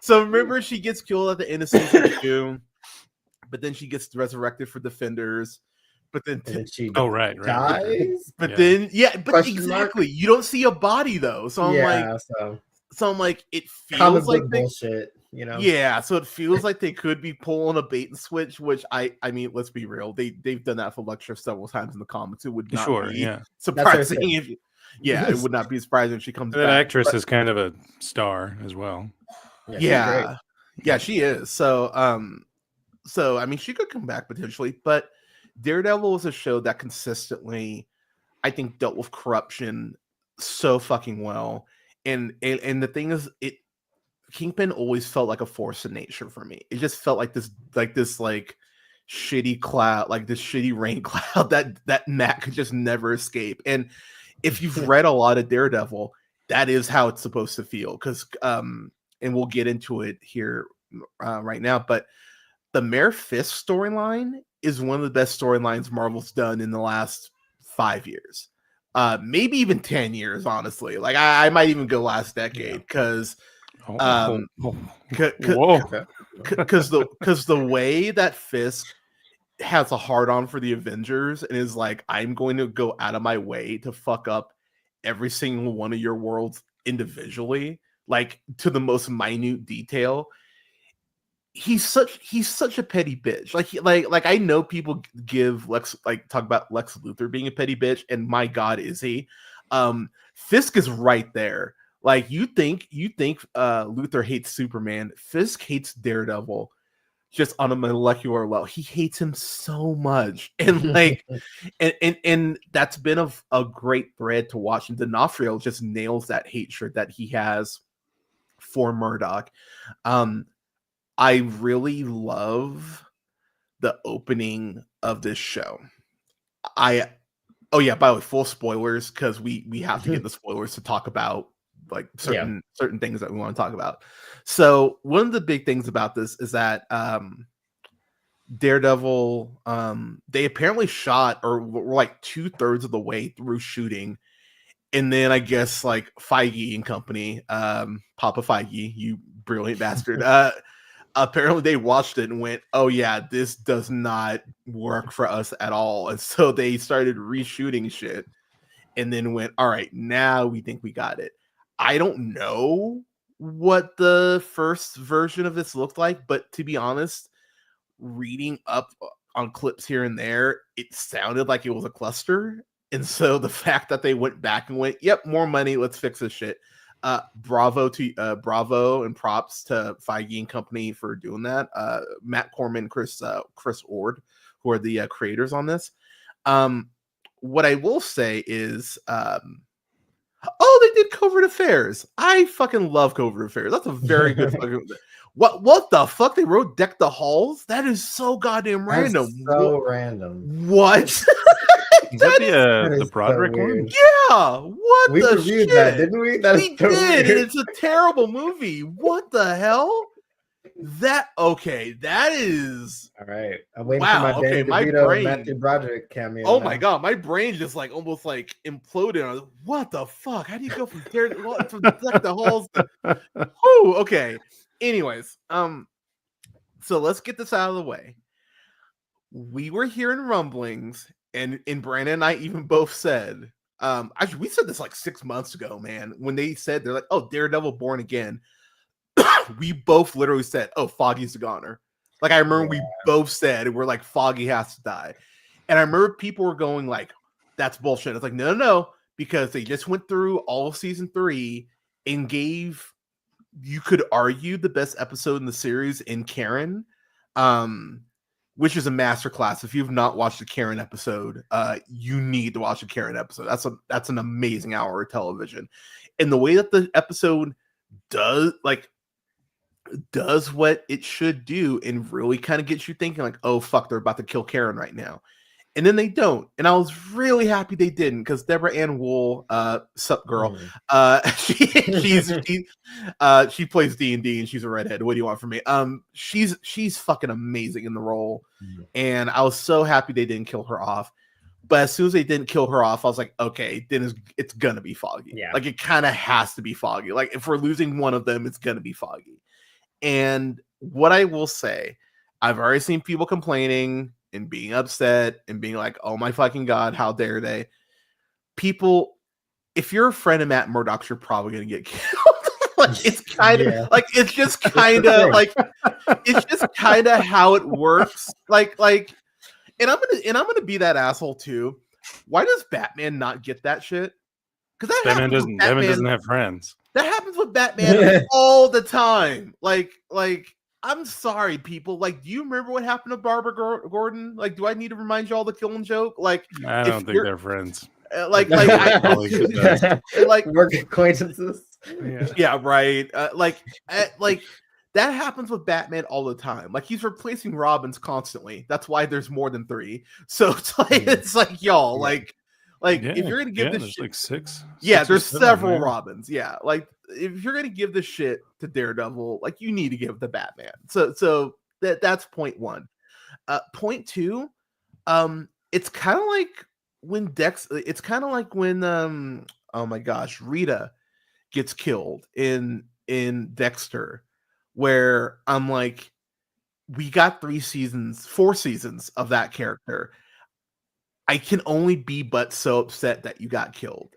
So remember she gets killed at the end of season 2, but then she gets resurrected for Defenders. But then she dies. But then exactly. You don't see a body though. So I'm like, it feels like bullshit. You know, so it feels like they could be pulling a bait and switch, which I mean, let's be real, they've done that for Lecture several times in the comics. It would not be surprising if it would not be surprising if she comes back. That actress is kind of a star as well. She is. So I mean, she could come back potentially, but Daredevil is a show that consistently, I think, dealt with corruption so fucking well. And the thing is, Kingpin always felt like a force of nature for me. It just felt like this shitty cloud, like this shitty rain cloud that Matt could just never escape. And if you've read a lot of Daredevil, that is how it's supposed to feel. Because and we'll get into it here right now, but the Mayor Fisk storyline is one of the best storylines Marvel's done in the last 5 years, maybe even 10 years. Honestly, like I might even go last decade because. Because the way that Fisk has a hard on for the Avengers and is like, I'm going to go out of my way to fuck up every single one of your worlds individually, like to the most minute detail. He's such a petty bitch. Like I know people talk about Lex Luthor being a petty bitch, and my God, is he? Fisk is right there. Like you think Luthor hates Superman. Fisk hates Daredevil just on a molecular level. He hates him so much. And like and that's been a great thread to watch. And D'Onofrio just nails that hatred that he has for Murdock. I really love the opening of this show. By the way, full spoilers, because we have to get the spoilers to talk about like certain things that we want to talk about. So one of the big things about this is that Daredevil, they apparently shot or were like 2/3 of the way through shooting. And then I guess like Feige and company, Papa Feige, you brilliant bastard. Apparently they watched it and went, oh yeah, this does not work for us at all. And so they started reshooting shit and then went, all right, now we think we got it. I don't know what the first version of this looked like, but to be honest, reading up on clips here and there, it sounded like it was a cluster. And so the fact that they went back and went, yep, more money, let's fix this shit. Bravo and props to Feige and company for doing that. Matt Corman, Chris Ord, who are the creators on this. What I will say is, they did Covert Affairs. I fucking love Covert Affairs. That's a very good fucking. What the fuck? They wrote Deck the Halls? That is so goddamn random. So random. What? Is that the Broderick so one? Yeah. What We the reviewed shit? that, didn't we? That We is so did. weird. It's a terrible movie. What the hell? That is. All right. I'm waiting Wow, for my okay, Danny my DeVito brain- and Matthew Broderick cameo. Oh now. my god, my brain just like almost like imploded. I was like, what the fuck? How do you go from Daredevil to Deck the Halls? Whew, okay. Anyways, so let's get this out of the way. We were hearing rumblings, and Brandon and I even both said, actually, we said this like 6 months ago, man. When they said they're like, oh, Daredevil Born Again, we both literally said, oh, Foggy's the goner. Like I remember we both said, we're like, Foggy has to die. And I remember people were going like, that's bullshit. It's like, no, because they just went through all of season 3 and gave, you could argue, the best episode in the series in Karen, which is a masterclass. If you've not watched the Karen episode, you need to watch the Karen episode. That's an amazing hour of television. And the way that the episode does what it should do and really kind of gets you thinking like, oh fuck, they're about to kill Karen right now. And then they don't. And I was really happy they didn't, because Deborah Ann Wool, sup girl, she plays D&D and she's a redhead. What do you want from me? She's fucking amazing in the role. And I was so happy they didn't kill her off. But as soon as they didn't kill her off, I was like, okay, then it's gonna be Foggy. Yeah. Like it kind of has to be Foggy. Like if we're losing one of them, it's gonna be Foggy. And what I will say, I've already seen people complaining and being upset and being like, oh my fucking God, how dare they? People, if you're a friend of Matt Murdock's, you're probably going to get killed. Like, it's kind of like, it's just kind of like, it's just kind of how it works. Like, and I'm going to be that asshole too. Why does Batman not get that shit? Because Batman doesn't have friends. That happens with Batman all the time. Like, I'm sorry, people. Like, do you remember what happened to Barbara Gordon? Like, do I need to remind you all the killing joke? Like, I don't think they're friends. Like work acquaintances. Yeah, right. Like that happens with Batman all the time. Like he's replacing Robins constantly. That's why there's more than 3. So it's like y'all, like if you're gonna give this shit, like 6. Yeah, there's 7, several man. Robins. Yeah, like if you're gonna give this shit to Daredevil, like you need to give the Batman. So that's point 1. Point 2, it's kind of like when it's kind of like when oh my gosh, Rita gets killed in Dexter, where I'm like, we got 4 seasons of that character. I can only be but so upset that you got killed.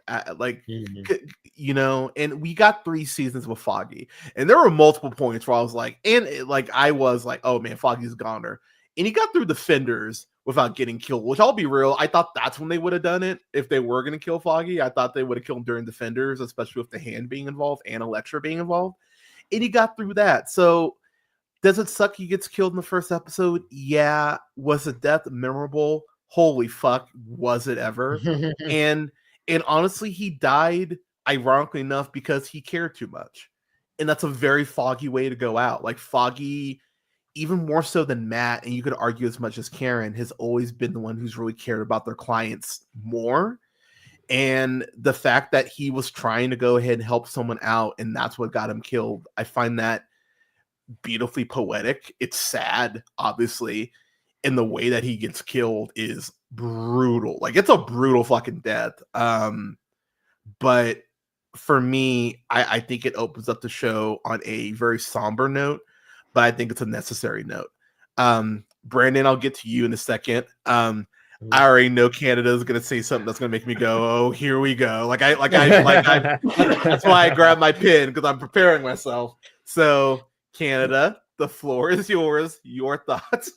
You know, and we got 3 seasons with Foggy, and there were multiple points where I was like, oh man, Foggy's a goner, and he got through Defenders without getting killed, which I'll be real, I thought that's when they would have done it. If they were going to kill Foggy, I thought they would have killed him during Defenders, especially with the hand being involved and Elektra being involved, and he got through that. So does it suck he gets killed in the first episode? Yeah. Was the death memorable? Holy fuck, was it ever? and honestly, he died, ironically enough, because he cared too much. And that's a very Foggy way to go out. Like Foggy, even more so than Matt, and you could argue as much as Karen, has always been the one who's really cared about their clients more. And the fact that he was trying to go ahead and help someone out, and that's what got him killed, I find that beautifully poetic. It's sad, obviously. and the way that he gets killed is brutal. Like, it's a brutal fucking death. But for me, I think it opens up the show on a very somber note, but I think it's a necessary note. Brandon, I'll get to you in a second. I already know Canada is gonna say something that's gonna make me go, "Oh, here we go!" That's why I grabbed my pen, because I'm preparing myself. So, Canada, the floor is yours. Your thoughts?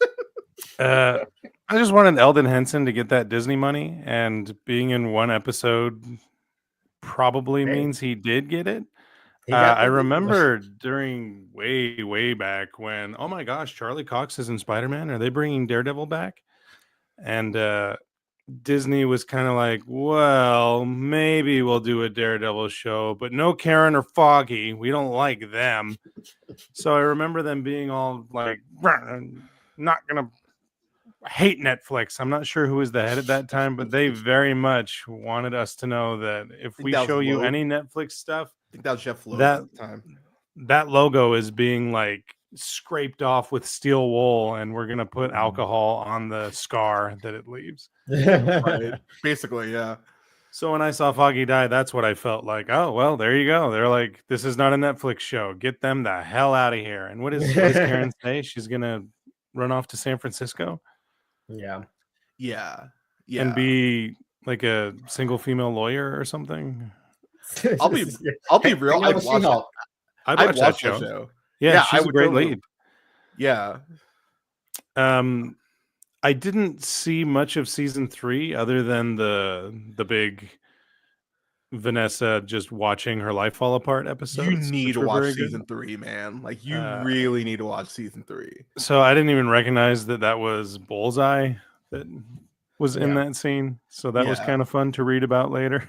I just wanted Eldon Henson to get that Disney money, and being in one episode probably means he did get it. I remember during way back when, oh my gosh, Charlie Cox is in Spider-Man. Are they bringing Daredevil back? And Disney was kind of like, well, maybe we'll do a Daredevil show, but no Karen or Foggy. We don't like them. So I remember them being all like, not gonna hate Netflix. I'm not sure who was the head at that time, but they very much wanted us to know that if we show you any Netflix stuff, I think that was Jeff Loeb at the time. That logo is being like scraped off with steel wool, and we're gonna put alcohol on the scar that it leaves. Right. Basically, yeah. So when I saw Foggy die, that's what I felt like. Oh, well, there you go. They're like, this is not a Netflix show. Get them the hell out of here. And what does Karen say? She's gonna run off to San Francisco. Yeah. And be like a single female lawyer or something. I'll be real. I'd watch that show. Yeah, she's a great lead. Yeah. I didn't see much of season 3 other than the big Vanessa just watching her life fall apart episodes. You need to watch season 3, man. Like, you really need to watch season 3. So I didn't even recognize that was Bullseye that was in that scene. So that was kind of fun to read about later.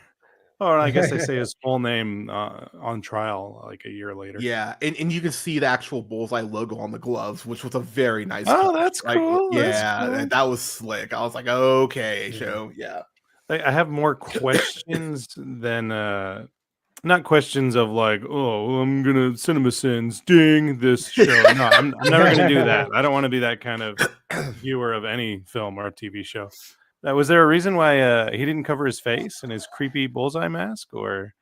Or I guess they say his full name on trial like a year later. Yeah, and you can see the actual Bullseye logo on the gloves, which was a very nice. Oh, that's cool. That was slick. I was like, okay, show. Yeah. I have more questions than not questions of like, oh, I'm gonna CinemaSins ding this show. No, I'm never gonna do that. I don't want to be that kind of viewer of any film or TV show. Was there a reason why he didn't cover his face in his creepy Bullseye mask, or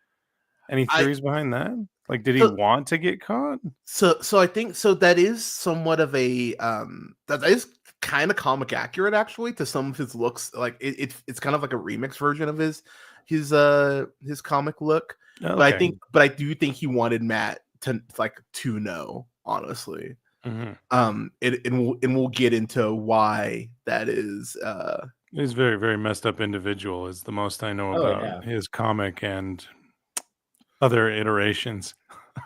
any theories behind that? Like, did he want to get caught? So I think that is somewhat of a that is kind of comic accurate actually to some of his looks. Like it's kind of like a remix version of his comic look. Okay. But I do think he wanted Matt to know, honestly. Mm-hmm. And we'll get into why that is. He's a very, very messed up individual is the most I know about his comic and other iterations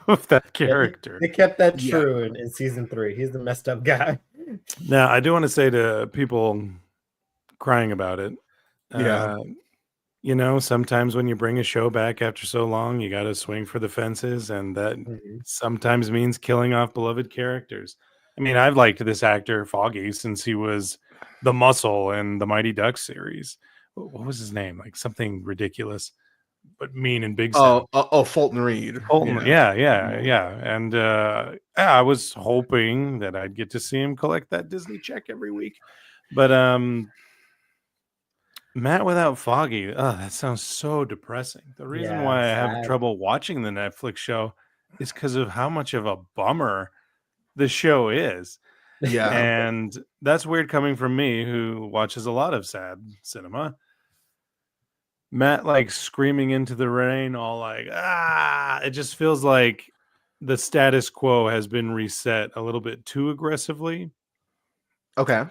of that character. They kept that true in season 3. He's the messed up guy. Now, I do want to say to people crying about it, sometimes when you bring a show back after so long, you got to swing for the fences, and that sometimes means killing off beloved characters. I mean, I've liked this actor, Foggy, since he was the Muscle in the Mighty Ducks series. What was his name? Like something ridiculous, but mean and big. Fulton Reed. Yeah. And I was hoping that I'd get to see him collect that Disney check every week. But Matt without Foggy, that sounds so depressing. The reason why I have trouble watching the Netflix show is because of how much of a bummer the show is. Yeah. And that's weird coming from me, who watches a lot of sad cinema. Matt like screaming into the rain, all like, it just feels like the status quo has been reset a little bit too aggressively. Okay.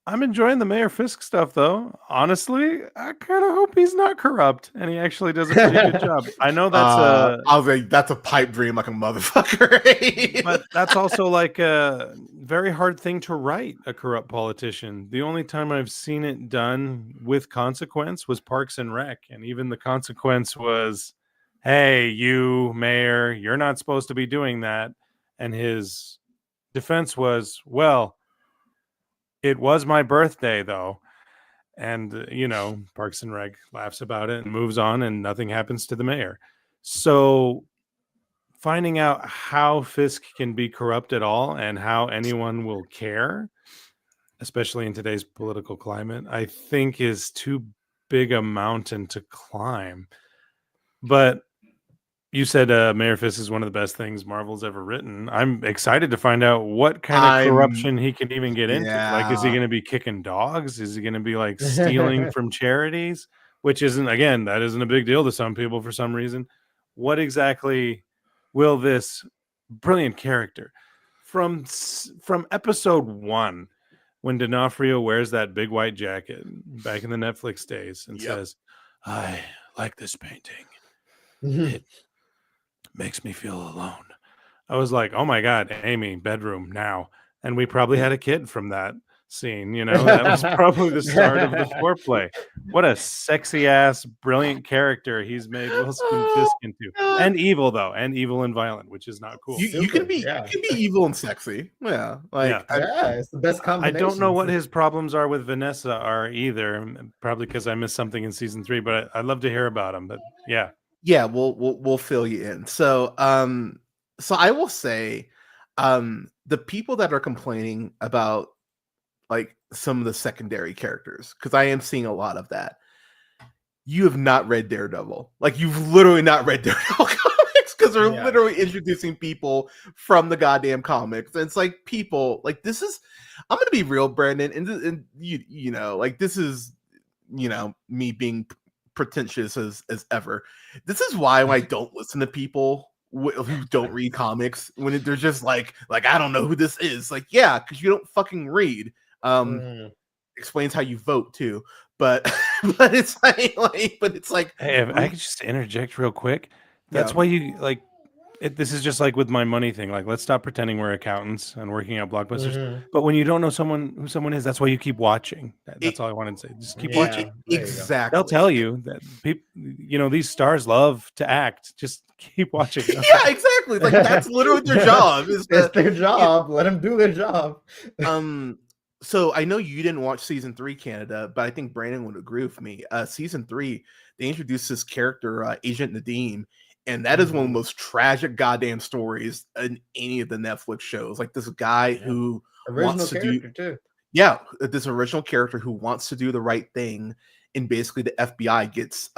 I'm enjoying the Mayor Fisk stuff, though. Honestly, I kind of hope he's not corrupt and he actually does a pretty good job. I know that's that's a pipe dream like a motherfucker. But that's also like a very hard thing to write, a corrupt politician. The only time I've seen it done with consequence was Parks and Rec. And even the consequence was, hey, you, Mayor, you're not supposed to be doing that. And his defense was, well, it was my birthday, though. And, Parks and Rec laughs about it and moves on, and nothing happens to the mayor. So finding out how Fisk can be corrupt at all and how anyone will care especially in today's political climate, I think is too big a mountain to climb. But you said Mayor Fisk is one of the best things Marvel's ever written. I'm excited to find out what kind of corruption he can even get into. Like, is he Yeah. going to be kicking dogs? Is he going to be like stealing from charities? Which isn't, again, that isn't a big deal to some people for some reason. What exactly will this brilliant character from episode 1, when D'Onofrio wears that big white jacket back in the Netflix days and says, "I like this painting. It makes me feel alone." I was like, oh my God, Amy, bedroom now. And we probably had a kid from that scene. That was probably the start of the foreplay. What a sexy ass, brilliant character he's made Wilson Fisk into. And evil, though, and evil and violent, which is not cool. You can be evil and sexy. Yeah. It's the best I combination. don't know what his problems are with Vanessa are either. Probably because I missed something in season 3, but I'd love to hear about him. But yeah. Yeah, we'll fill you in. So I will say, the people that are complaining about like some of the secondary characters, because I am seeing a lot of that. You have not read Daredevil. Like, you've literally not read Daredevil comics, because they're literally introducing people from the goddamn comics. And it's like, people, like, this is, I'm gonna be real, Brandon, and you know, like, this is, me being pretentious as ever. This is why I don't listen to people who don't read comics, when they're just like I don't know who this is. Like, yeah, because you don't fucking read. Explains how you vote too, but it's like hey, if I could just interject real quick, that's why you like this is just like with my money thing. Like, let's stop pretending we're accountants and working out blockbusters. But when you don't know who someone is, that's why you keep watching. That's all I wanted to say. Just keep watching. Exactly. They'll tell you that people, these stars love to act. Just keep watching. Yeah, exactly. It's like, that's literally their job. It's their job. Let them do their job. So I know you didn't watch season 3, Canada, but I think Brandon would agree with me. Season 3, they introduced this character, Agent Nadim. And that is one of the most tragic goddamn stories in any of the Netflix shows. Like, this guy who wants to do, this original character who wants to do the right thing, and basically the FBI gets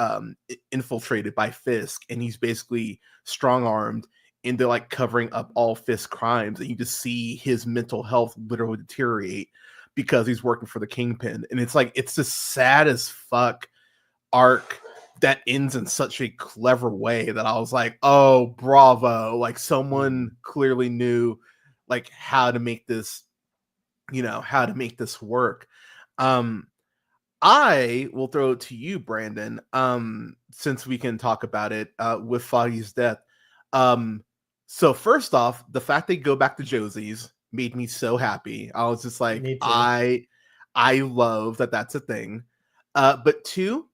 infiltrated by Fisk, and he's basically strong-armed into like covering up all Fisk crimes, and you just see his mental health literally deteriorate because he's working for the Kingpin. And it's like, it's the sad as fuck arc that ends in such a clever way that I was like, oh, bravo. Like, someone clearly knew like how to make this, work. I will throw it to you, Brandon, since we can talk about it with Foggy's death. So first off, the fact they go back to Josie's made me so happy. I was just like, I love that that's a thing. But 2,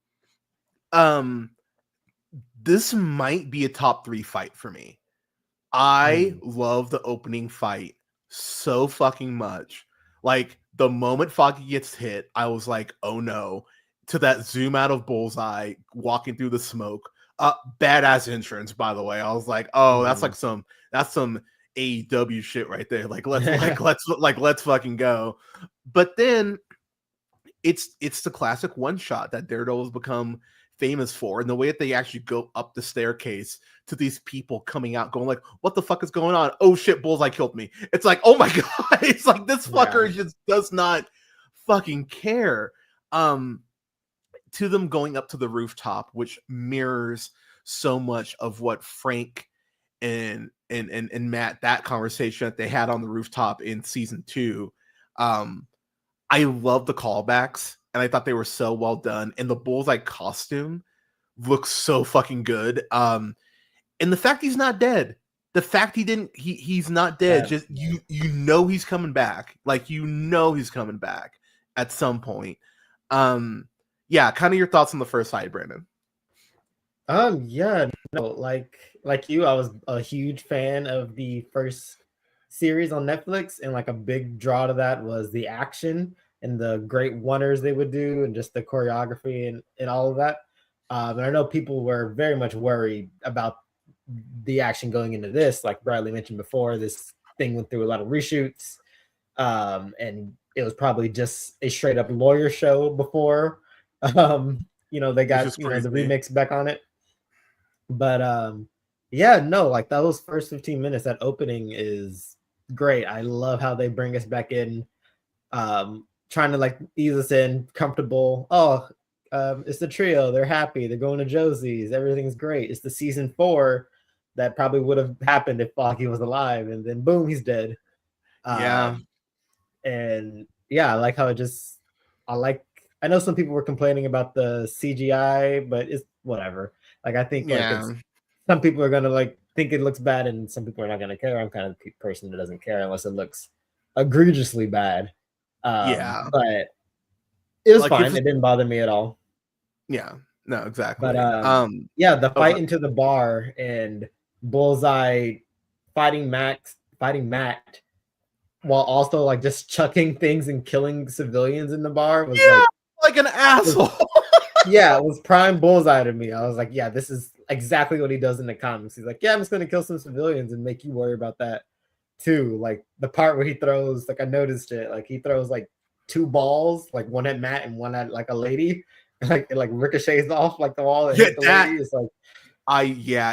this might be a top 3 fight for me. I love the opening fight so fucking much. Like, the moment Foggy gets hit, I was like, oh no. To that zoom out of Bullseye walking through the smoke. Badass entrance, by the way. I was like, oh, that's some AEW shit right there. Like, let's fucking go. But then it's the classic one shot that Daredevil has become famous for, and the way that they actually go up the staircase to these people coming out going like, what the fuck is going on? Oh shit, Bullseye killed me. It's like, oh my god. It's like, this fucker just does not fucking care. To them going up to the rooftop, which mirrors so much of what Frank and Matt, that conversation that they had on the rooftop in season 2. I love the callbacks, and I thought they were so well done. And the Bullseye costume looks so fucking good. And the fact he's not dead, the fact he's not dead, just you know he's coming back. Like, he's coming back at some point. Yeah, kind of your thoughts on the first fight, Brandon. Like you, I was a huge fan of the first series on Netflix, and like a big draw to that was the action and the great one-ers they would do, and just the choreography and all of that. And I know people were very much worried about the action going into this. Like Bradley mentioned before, this thing went through a lot of reshoots, and it was probably just a straight up lawyer show before, they got is the crazy. remix back on it. But yeah, no, like those first 15 minutes, that opening is great. I love how they bring us back in, trying to like ease us in, comfortable. Oh, it's the trio. They're happy. They're going to Josie's. Everything's great. It's the season 4 that probably would have happened if Foggy was alive, and then boom, he's dead. Yeah. And yeah, I like how I know some people were complaining about the CGI, but it's whatever. Like I think some people are gonna like think it looks bad, and some people are not gonna care. I'm kind of the person that doesn't care unless it looks egregiously bad. But it was fine. It didn't bother me at all. Yeah, no, exactly. But yeah, the fight into the bar and Bullseye fighting Matt while also like just chucking things and killing civilians in the bar was like an asshole. It was prime Bullseye to me. I was like, yeah, this is exactly what he does in the comics. He's like, yeah, I'm just gonna kill some civilians and make you worry about that too. Like the part where he throws, like I noticed it, like he throws like 2 balls, like one at Matt and one at like a lady, like it like ricochets off like the wall and hit the lady. It's like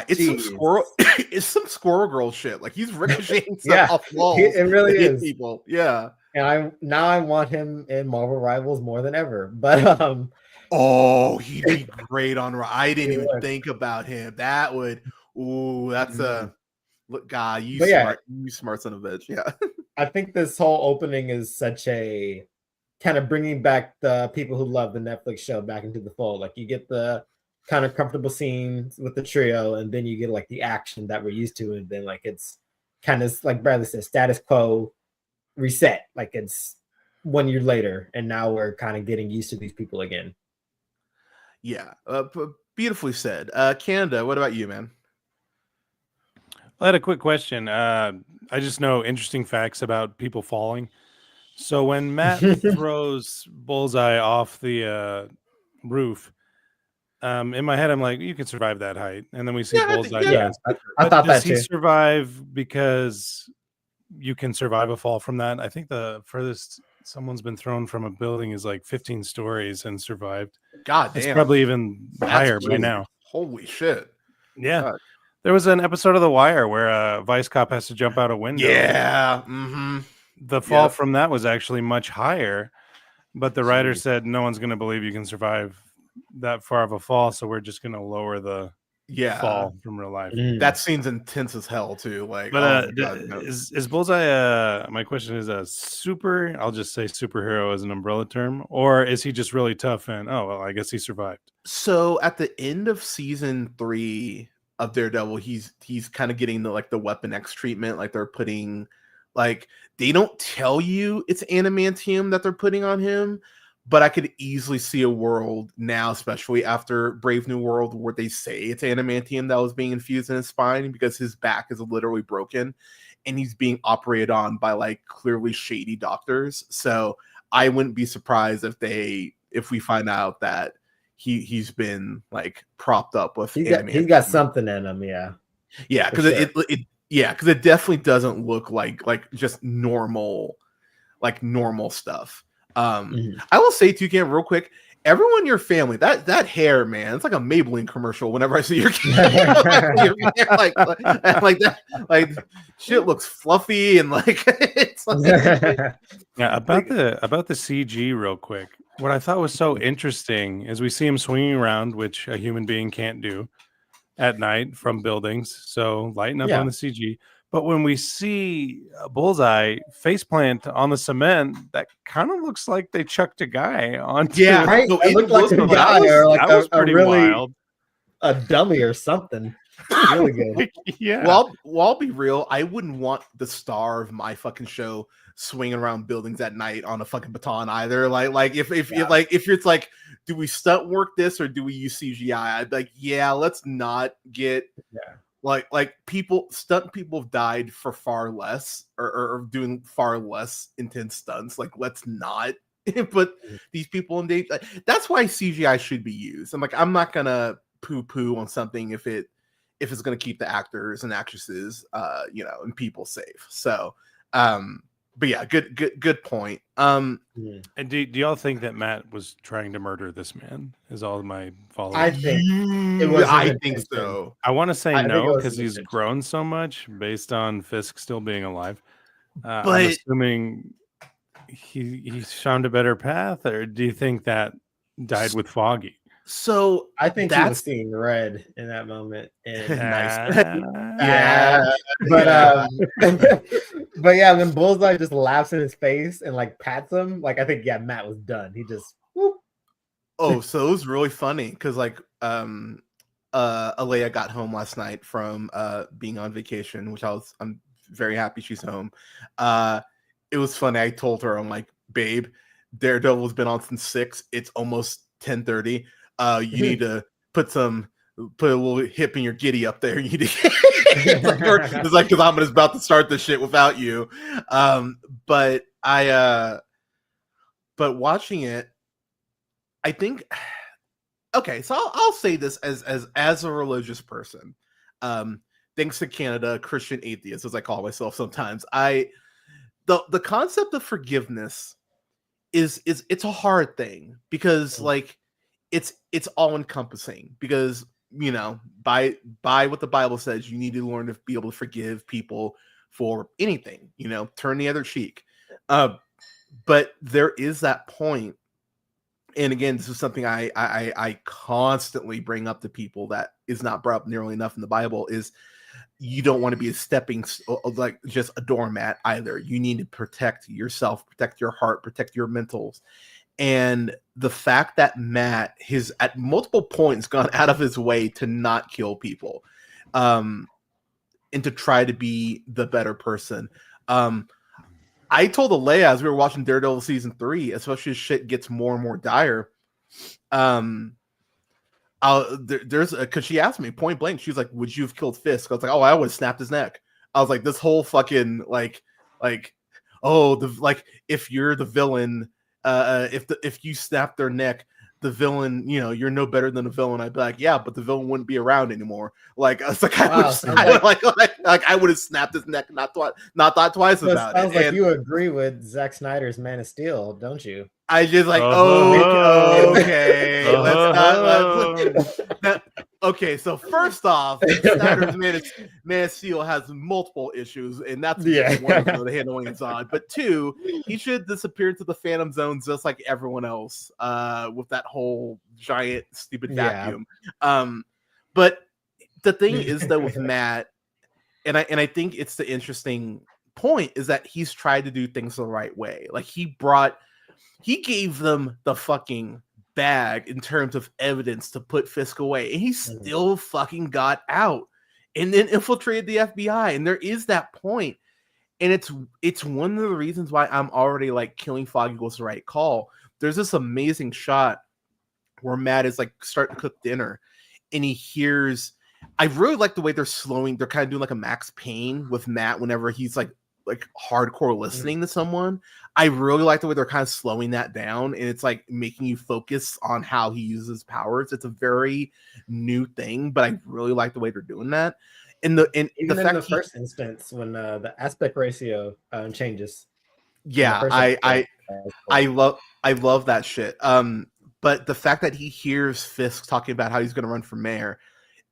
it's some squirrel it's some Squirrel Girl shit. Like he's ricocheting stuff off walls. It really is. People. Yeah. And I want him in Marvel Rivals more than ever. But he'd be great on. I didn't even think about him. That would that's look, God, you smart son of a bitch. Yeah. I think this whole opening is such a kind of bringing back the people who love the Netflix show back into the fold. Like you get the kind of comfortable scenes with the trio, and then you get like the action that we're used to, and then like it's kind of like Bradley said, status quo reset. Like it's 1 year later, and now we're kind of getting used to these people again. Yeah, beautifully said. Canada, what about you, man? I had a quick question. I just know interesting facts about people falling. So when Matt throws Bullseye off the roof, in my head, I'm like, you can survive that height. And then we see Bullseye. I thought does that he too. survive because you can survive a fall from that? I think the furthest someone's been thrown from a building is like 15 stories and survived. God damn. It's probably even higher by now. Holy shit. Yeah. God. There was an episode of The Wire where a vice cop has to jump out a window. Yeah. Mm-hmm. The fall from that was actually much higher, but the writer said no one's going to believe you can survive that far of a fall, so we're just going to lower the fall from real life. That scene's intense as hell too. Like, but is Bullseye my question is a super, I'll just say superhero as an umbrella term, or is he just really tough and I guess he survived? So at the end of season 3 of Daredevil, he's kind of getting the Weapon X treatment. Like they're putting, like, they don't tell you it's adamantium that they're putting on him, but I could easily see a world now, especially after Brave New World, where they say it's adamantium that was being infused in his spine because his back is literally broken and he's being operated on by like clearly shady doctors. So I wouldn't be surprised if we find out that he's been like propped up with he's got something in him. Yeah, because because it definitely doesn't look like just normal stuff. I will say too, Cam, real quick, everyone in your family, that hair, man, it's like a Maybelline commercial whenever I see your kid. like that, like shit looks fluffy and like it's like about the CG real quick. What I thought was so interesting is we see him swinging around, which a human being can't do at night from buildings. So lighten up on the CG. But when we see a Bullseye faceplant on the cement, that kind of looks like they chucked a guy onto. Yeah, right. So it looked like a guy or like a really wild. A dummy or something. Really good. Yeah. Well, I'll be real. I wouldn't want the star of my fucking show swinging around buildings at night on a fucking baton either. Like if it's like, do we stunt work this or do we use CGI? I'd be like, yeah, let's not get like stunt people have died for far less or doing far less intense stunts. Like, let's not put these people in danger. That's why CGI should be used. I'm not gonna poo-poo on something if it's gonna keep the actors and actresses and people safe. So but yeah, good point. And do y'all think that Matt was trying to murder this man? Is all my follow-up. I think it was his I think intention. so. I want to say I think it no was because his he's intention. grown so much based on Fisk still being alive. I'm But- assuming he's found a better path, or do you think that died with Foggy? So I think he was that's seeing red in that moment. And Nice. yeah, but but yeah, when Bullseye just laughs in his face and like pats him, like I think Matt was done. He just whoop. Oh, so it was really funny because like Alea got home last night from being on vacation, which I'm very happy she's home. It was funny. I told her, I'm like, babe, Daredevil's been on since 6. It's almost 10:30. You need to put a little hip in your giddy up there. You need to it's like because I'm about to start this shit without you. But watching it, I think okay, so I'll say this as a religious person. Thanks to Canada, Christian atheist, as I call myself sometimes. The concept of forgiveness is it's a hard thing because like it's all encompassing because by what the Bible says, you need to learn to be able to forgive people for anything, turn the other cheek. But there is that point, and again, this is something I constantly bring up to people that is not brought up nearly enough in the Bible, is you don't want to be like just a doormat either. You need to protect yourself, protect your heart, protect your mentals. And the fact that Matt has at multiple points gone out of his way to not kill people, and to try to be the better person. I told Alea as we were watching Daredevil season 3, especially as shit gets more and more dire. There's because she asked me point blank, she was like, "Would you have killed Fisk?" I was like, "Oh, I would have snapped his neck." I was like, "This whole fucking like, if you're the villain, if you snap their neck, the villain, you're no better than a villain." I'd be like, "Yeah, but the villain wouldn't be around anymore." Like, I was like, I would have snapped his neck, not thought twice about it. Sounds like you agree with Zack Snyder's Man of Steel, don't you? I just like, okay, okay. So first off, Snyder's Man of Steel has multiple issues, and that's one of the handlings on. But 2, he should disappear into the Phantom Zone just like everyone else, with that whole giant stupid vacuum. But the thing is though with Matt, and I think it's the interesting point is that he's tried to do things the right way. Like he gave them the fucking bag in terms of evidence to put Fisk away, and he still fucking got out and then infiltrated the FBI. And there is that point, and it's one of the reasons why I'm already like killing Foggy was the right call. There's this amazing shot where Matt is like starting to cook dinner, and he hears. I really like the way they're kind of doing like a Max Payne with Matt whenever he's like hardcore listening to someone. I really like the way they're kind of slowing that down, and it's like making you focus on how he uses powers. It's a very new thing, but I really like the way they're doing that. And in the first instance when the aspect ratio changes. Yeah, I love that shit. But the fact that he hears Fisk talking about how he's going to run for mayor,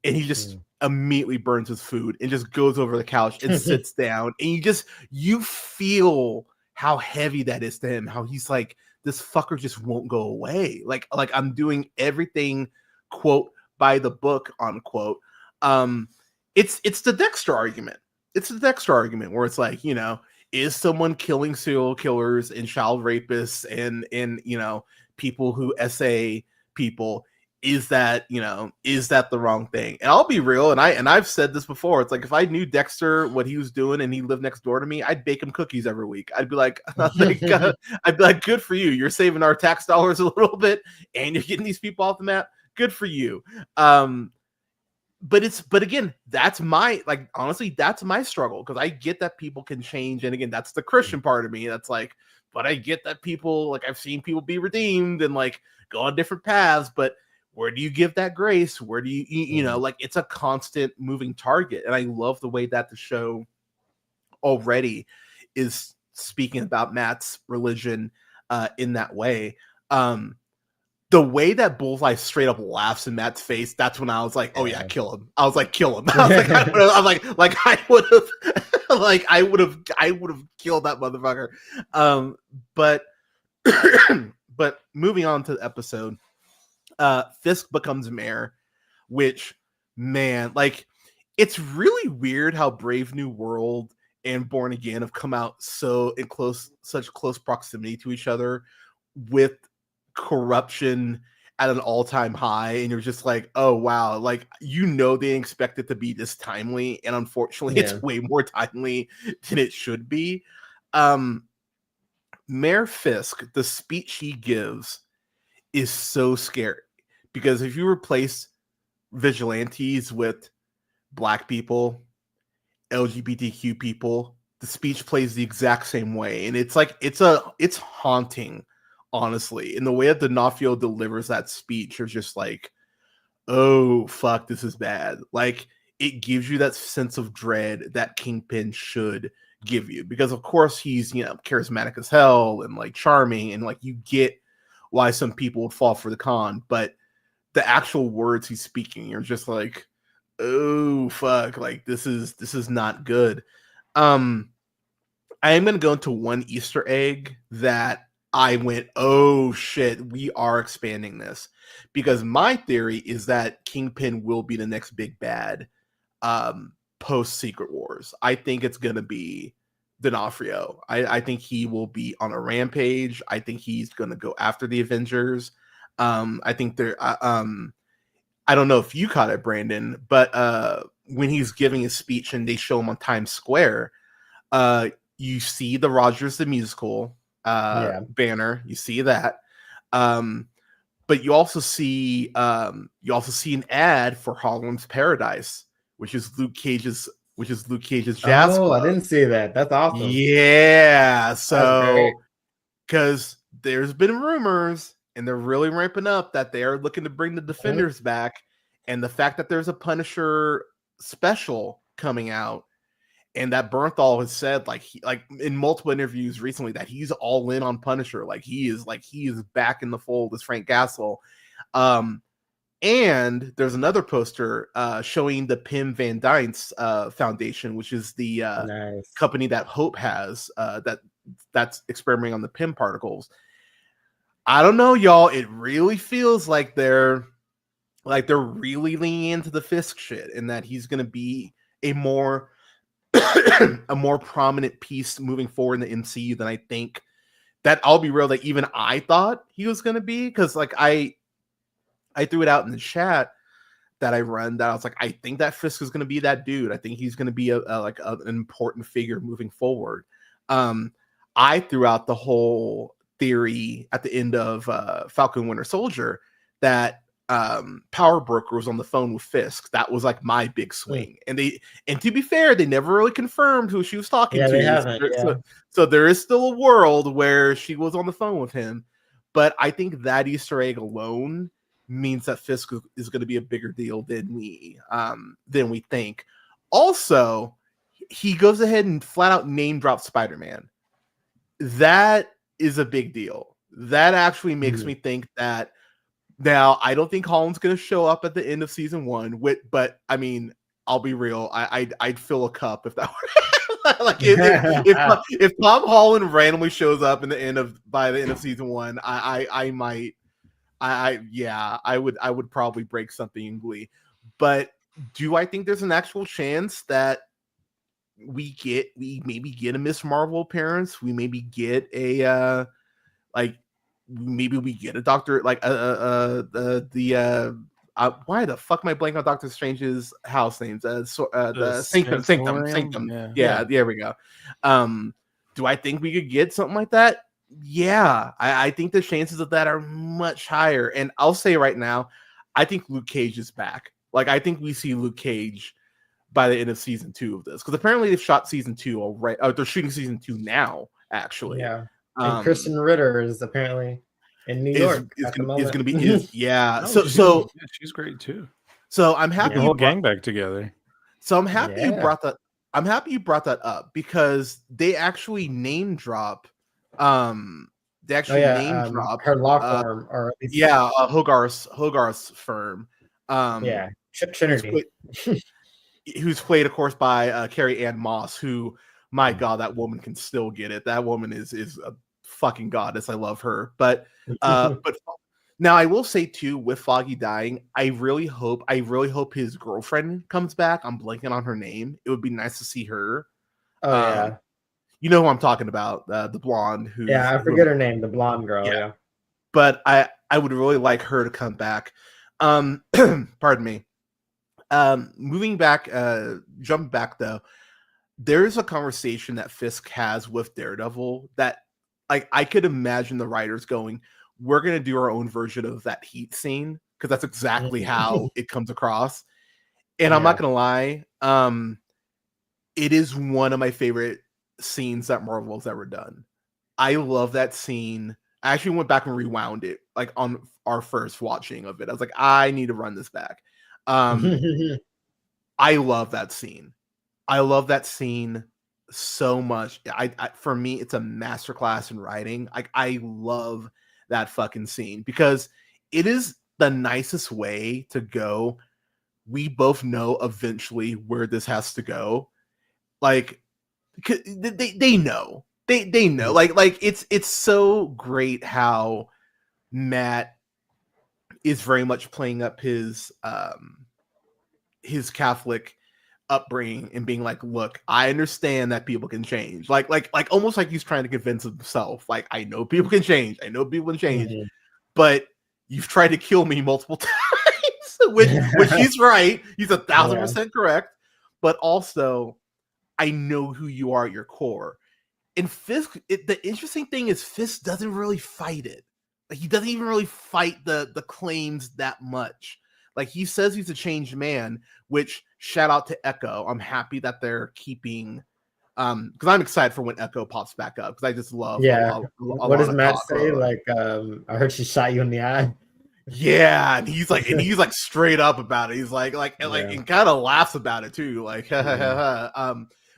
and he just immediately burns his food and just goes over the couch and sits down, and you feel how heavy that is to him, how he's like, this fucker just won't go away. Like I'm doing everything, quote, by the book, unquote. It's the Dexter argument. It's the Dexter argument where it's like, is someone killing serial killers and child rapists and people who essay people, is that the wrong thing? And I'll be real, and I've said this before. It's like if I knew Dexter what he was doing and he lived next door to me, I'd bake him cookies every week. I'd be like, good for you. You're saving our tax dollars a little bit, and you're getting these people off the map. Good for you. But again, that's my honestly, that's my struggle, because I get that people can change, and again, that's the Christian part of me. That's like, but I get that people I've seen people be redeemed and go on different paths, but where do you give that grace? Where do you it's a constant moving target. And I love the way that the show already is speaking about Matt's religion in that way. The way that Bullseye straight up laughs in Matt's face, that's when I was like, "Oh yeah, kill him!" I was like, "Kill him!" I was like, I would have killed that motherfucker. But but moving on to the episode, Fisk becomes mayor, which, man, like, it's really weird how Brave New World and Born Again have come out so in such close proximity to each other, with corruption at an all-time high, and you're just like, oh wow, like, they expect it to be this timely, and unfortunately it's way more timely than it should be. Mayor Fisk, the speech he gives is so scary, because if you replace vigilantes with Black people, LGBTQ people, the speech plays the exact same way, and it's like it's haunting, honestly. In the way that D'Onofrio delivers that speech, you're just like, oh fuck, this is bad. Like, it gives you that sense of dread that Kingpin should give you, because of course he's charismatic as hell and like charming, and like you get why some people would fall for the con, but the actual words he's speaking, you're just like, oh fuck, like this is not good. I am going to go into one Easter egg that I went, oh shit, we are expanding this, because my theory is that Kingpin will be the next big bad post Secret Wars. I think it's going to be D'Onofrio. I think he will be on a rampage. I think he's going to go after the Avengers. I think I don't know if you caught it, Brandon, but when he's giving his speech and they show him on Times Square, you see the Rogers the Musical banner. You see that, but you also see an ad for Harlem's Paradise, which is Luke Cage's jazz club. I didn't see that. That's awesome. Yeah, so because there's been rumors, and they're really ramping up, that they are looking to bring the Defenders back, and the fact that there's a Punisher special coming out, and that Bernthal has said, like in multiple interviews recently, that he's all in on Punisher, like he is back in the fold as Frank Castle. And there's another poster showing the Pim Van Dyne's Foundation, which is the company that Hope has that's experimenting on the Pim particles. I don't know, y'all. It really feels like they're really leaning into the Fisk shit, and that he's going to be a more prominent piece moving forward in the MCU than I think that, I'll be real, that even I thought he was going to be. Because like I threw it out in the chat that I run, that I was like, I think that Fisk is going to be that dude. I think he's going to be an important figure moving forward. I threw out the whole theory at the end of Falcon Winter Soldier that Power Broker was on the phone with Fisk. That was like my big swing. And to be fair, they never really confirmed who she was talking to. They haven't, so there is still a world where she was on the phone with him. But I think that Easter egg alone means that Fisk is going to be a bigger deal than we think. Also, he goes ahead and flat out name drops Spider-Man. That is a big deal. That actually makes me think that, now I don't think Holland's going to show up at the end of season 1, but I mean, I'll be real, I'd fill a cup if that were like if Tom Holland randomly shows up by the end of season 1, I would probably break something in glee. But do I think there's an actual chance that we maybe get a Miss Marvel appearance? We maybe get a maybe we get a Doctor, like why the fuck am I blanking on Doctor Strange's house names? The Sanctum. Yeah, there we go. Do I think we could get something like that? Yeah, I think the chances of that are much higher. And I'll say right now, I think Luke Cage is back. Like, I think we see Luke Cage by the end of season 2 of this, because apparently they've shot season 2 already. They're shooting season 2 now, actually. Yeah. And Kristen Ritter is apparently in New York. Is going to be she's great too. So I'm happy the whole gang back together. So I'm happy you brought that. I'm happy you brought that up because they actually name drop. They actually name drop her law firm, or at least Hogarth's firm. yeah, Trinity. Who's played, of course, by Carrie Ann Moss, who, my God, that woman can still get it. That woman is a fucking goddess. I love her. But now I will say too, with Foggy dying, I really hope his girlfriend comes back. I'm blanking on her name. It would be nice to see her. Oh yeah, you know who I'm talking about, the blonde who. Yeah, I forget her name, the blonde girl. Yeah. But I would really like her to come back. Pardon me. Jumping back though, there's a conversation that Fisk has with Daredevil that, like, I could imagine the writers going, we're going to do our own version of that heat scene, because that's exactly how it comes across. And I'm not going to lie, it is one of my favorite scenes that Marvel's ever done. I love that scene. I actually went back and rewound it, like, on our first watching of it. I was like, I need to run this back. I love that scene. I love that scene so much. I for me, it's a masterclass in writing. I love that fucking scene because it is the nicest way to go. We both know eventually where this has to go. Like, they know. They know. Like it's so great how Matt is very much playing up his Catholic upbringing and being like, look, I understand that people can change. Like almost like he's trying to convince himself. Like, I know people can change. I know people can change, but you've tried to kill me multiple times, which he's right. He's 1,000% correct. But also, I know who you are at your core. And Fisk, the interesting thing is Fisk doesn't really fight it. Like, he doesn't even really fight the claims that much. Like, he says he's a changed man, which, shout out to Echo. I'm happy that they're keeping, because I'm excited for when Echo pops back up, because I just love. What does Matt say? Like, I heard she shot you in the eye. Yeah, and he's like straight up about it. He's like, and kind of laughs about it too, like,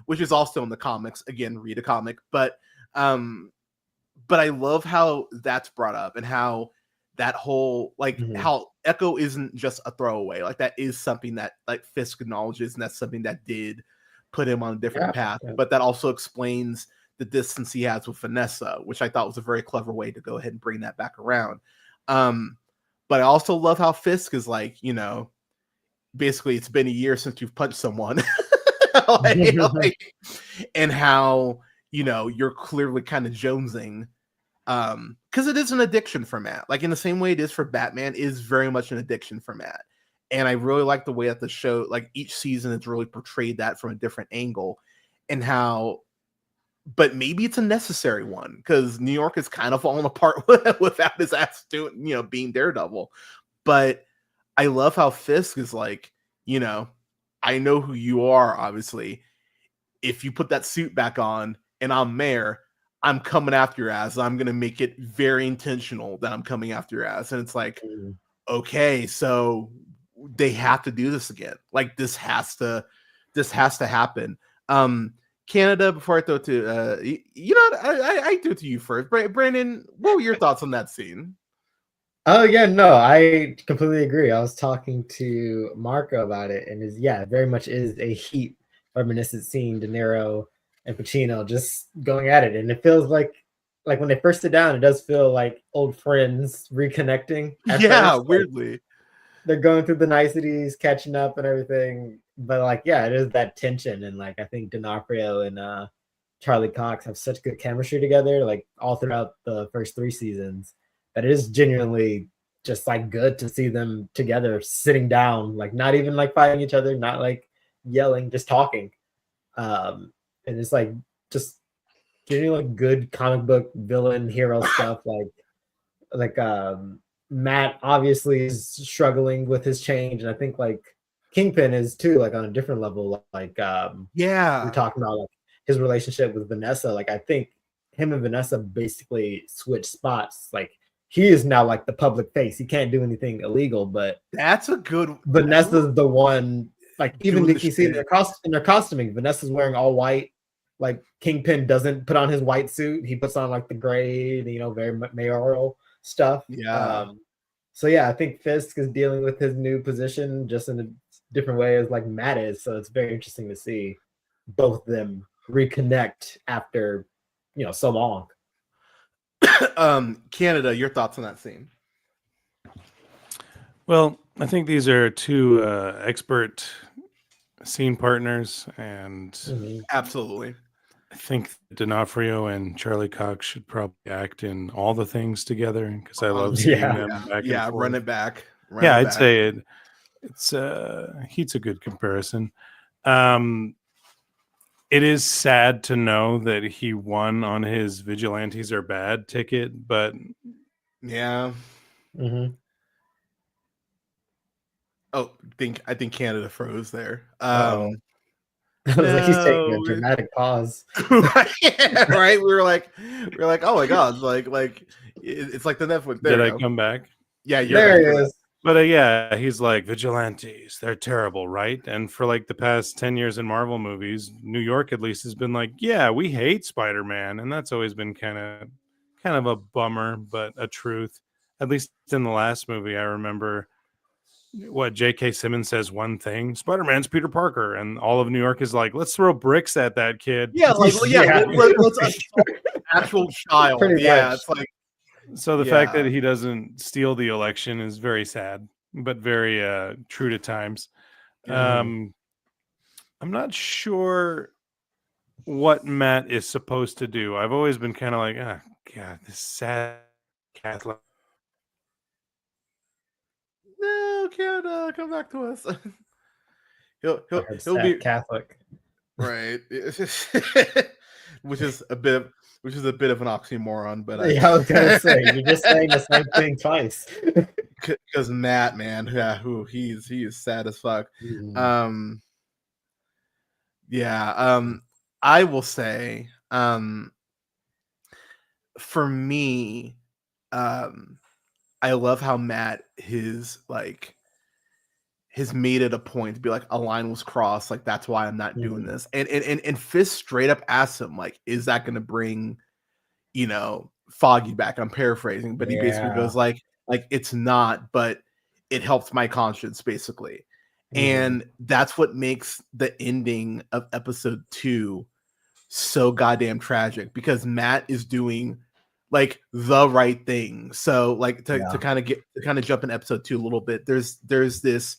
which is also in the comics. Again, read a comic, but I love how that's brought up and how that whole, like, how Echo isn't just a throwaway. Like, that is something that, like, Fisk acknowledges, and that's something that did put him on a different path. Yeah. But that also explains the distance he has with Vanessa, which I thought was a very clever way to go ahead and bring that back around. But I also love how Fisk is like, you know, basically it's been a year since you've punched someone. And how, you know, you're clearly kind of jonesing. Because it is an addiction for Matt. Like, in the same way it is for Batman, is very much an addiction for Matt. And I really like the way that the show, like, each season has really portrayed that from a different angle, and how, but maybe it's a necessary one, because New York is kind of falling apart without his ass doing, you know, being Daredevil. But I love how Fisk is like, you know, I know who you are, obviously. If you put that suit back on and I'm mayor, I'm coming after your ass. I'm going to make it very intentional that I'm coming after your ass. And it's like, okay, so they have to do this again. Like, this has to happen. Canada, before I throw it to, you know, I do it to you first. Brandon, what were your thoughts on that scene? Oh yeah, no, I completely agree. I was talking to Marco about it, and very much is a Heat reminiscent scene. De Niro and Pacino just going at it, and it feels like when they first sit down, it does feel like old friends reconnecting. First. Weirdly, like, they're going through the niceties, catching up, and everything. But like, it is that tension, and like, I think D'Onofrio and Charlie Cox have such good chemistry together, like, all throughout the first 3 seasons, that it is genuinely just like good to see them together, sitting down, like, not even like fighting each other, not like yelling, just talking. And it's like just getting like good comic book villain hero stuff. Like Matt obviously is struggling with his change, and I think like Kingpin is too, like, on a different level. Like we're talking about like his relationship with Vanessa. Like, I think him and Vanessa basically switch spots. Like, he is now like the public face. He can't do anything illegal, but that's a good. Vanessa's the one Like even Doing if the you see shit. in their costuming, Vanessa's wearing all white. Like Kingpin doesn't put on his white suit; he puts on like the gray, very mayoral stuff. Yeah. So yeah, I think Fisk is dealing with his new position just in a different way as like Matt is. So it's very interesting to see both of them reconnect after so long. Canada, your thoughts on that scene? Well, I think these are two expert scene partners, and Absolutely. I think D'Onofrio and Charlie Cox should probably act in all the things together because I love seeing them back and forth. Run it back. I'd say it's Heat's a good comparison. It is sad to know that he won on his Vigilantes Are Bad ticket, but yeah. Oh, I think Canada froze there. I was like, he's taking a dramatic pause. Right? We were like, oh my god, like it's like the Netflix. Did I come back? Yeah, there he is. But yeah, he's like, vigilantes, they're terrible, right? And for like the past 10 years in Marvel movies, New York at least has been like, yeah, we hate Spider-Man, and that's always been kind of a bummer, but a truth. At least in the last movie, I remember what J.K. Simmons says one thing: Spider-Man's Peter Parker, and all of New York is like, let's throw bricks at that kid. Yeah, let's actual child. Pretty much. It's like, so the fact that he doesn't steal the election is very sad, but very true to times. I'm not sure what Matt is supposed to do. I've always been kind of like, God, this sad Catholic. No, Canada, come back to us. he'll be Catholic, right? which is a bit of an oxymoron, but I was gonna say you're just saying the same thing twice. Because Matt, man, he is sad as fuck. I will say, for me, I love how Matt has made it a point to be like, a line was crossed, like that's why I'm not doing this. And Fisk straight up asks him, like, is that gonna bring Foggy back? I'm paraphrasing, but he basically goes like it's not, but it helps my conscience, basically. And that's what makes the ending of episode 2 so goddamn tragic, because Matt is doing like the right thing. So like to kind of jump in episode 2 a little bit, there's this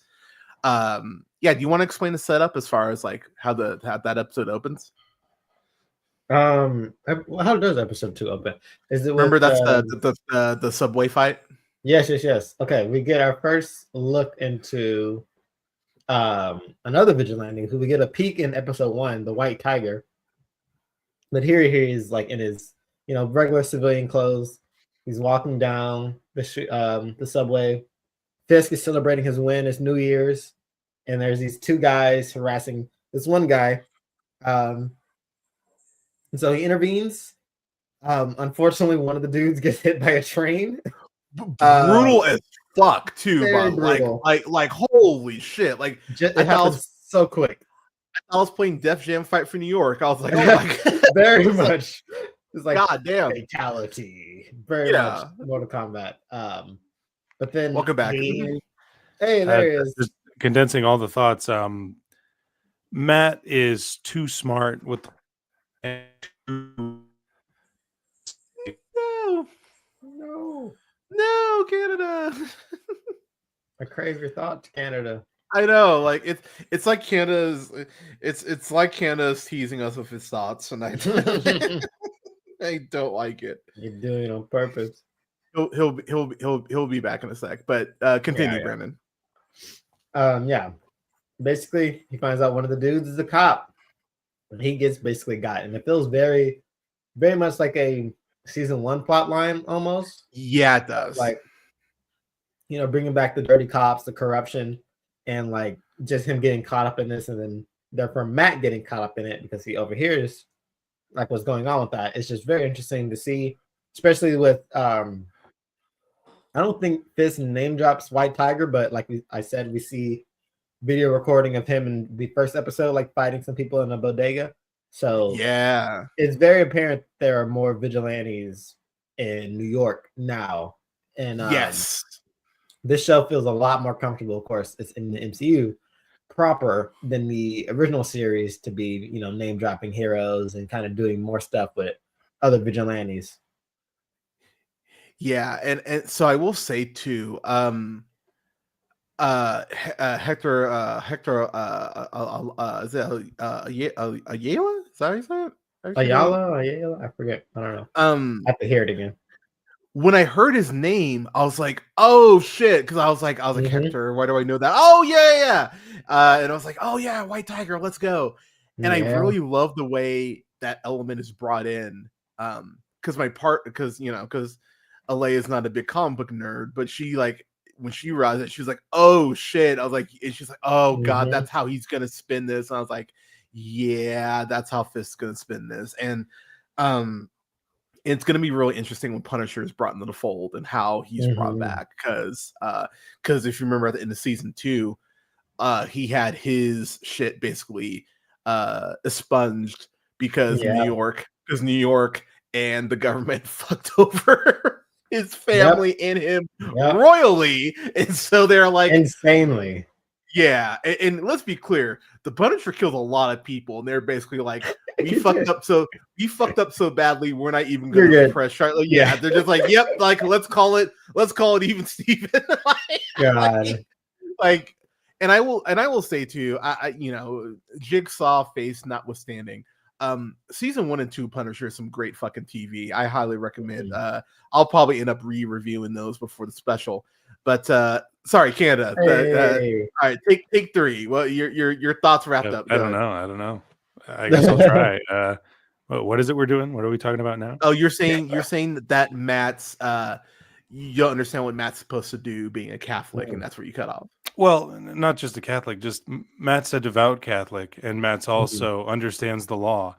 do you want to explain the setup as far as like how that episode opens? How does episode 2 open? Is it remember that's the subway fight? Yes. Okay, we get our first look into another vigilante who we get a peek in episode 1, the White Tiger. But here he is, like in his regular civilian clothes. He's walking down the subway. Fisk is celebrating his win. It's New Year's, and there's these two guys harassing this one guy. And so he intervenes. Unfortunately, one of the dudes gets hit by a train. Brutal as fuck too, but like holy shit! Like it happens so quick. I was playing Def Jam Fight for New York. I was like, oh my god, very much. It's like god damn fatality. Very much Mortal Kombat. But then welcome back. Hey, there he is. Just condensing all the thoughts. Matt is too smart with. No, Canada. I crave your thoughts, Canada. I know, like it's like Canada's it's like Canada's teasing us with his thoughts, and I don't like it. You're doing it on purpose. He'll be back in a sec, but continue, Brandon. Basically, he finds out one of the dudes is a cop, and he gets basically got, and it feels very, very much like a season 1 plot line almost. Yeah, it does. Like, bringing back the dirty cops, the corruption, and like just him getting caught up in this, and then therefore Matt getting caught up in it because he overhears like what's going on with that. It's just very interesting to see, especially with I don't think Fisk name drops White Tiger, but like I said, we see video recording of him in the first episode, like fighting some people in a bodega. So Yeah. it's very apparent there are more vigilantes in New York now. And Yes. this show feels a lot more comfortable. Of course, it's in the MCU proper than the original series to be, name dropping heroes and kind of doing more stuff with other vigilantes. Yeah, and so I will say too, Hector is it Ayala? Is that how you say it? Ayala, I forget. I don't know. I have to hear it again. When I heard his name, I was like, "Oh shit!" Because I was like, Hector. Why do I know that? Oh yeah. And I was like, "Oh yeah, White Tiger, let's go!" And I really love the way that element is brought in. Because Alea is not a big comic book nerd, but she when she realized it, she was like, "Oh shit!" I was like, and she's like, "Oh god, that's how he's gonna spin this." And I was like, "Yeah, that's how Fisk's gonna spin this." And it's going to be really interesting when Punisher is brought into the fold and how he's brought back. Because if you remember at the end of season 2, he had his shit basically expunged because New York and the government fucked over his family and him royally. And so they're like insanely. Yeah, and let's be clear, the Punisher kills a lot of people, and they're basically like, we fucked up so badly, we're not even going to press charge. Like, yeah, they're just like, yep, like let's call it even Steven. God. And I will say too, I Jigsaw face notwithstanding, season 1 and 2 Punisher is some great fucking TV. I highly recommend. I'll probably end up re-reviewing those before the special. But sorry, Canada. All right, take 3. Well, your thoughts wrapped up. I don't know. I guess I'll try. What is it we're doing? What are we talking about now? Oh, you're saying that Matt's you don't understand what Matt's supposed to do being a Catholic, and that's where you cut off. Well, not just a Catholic, just Matt's a devout Catholic, and Matt's also understands the law.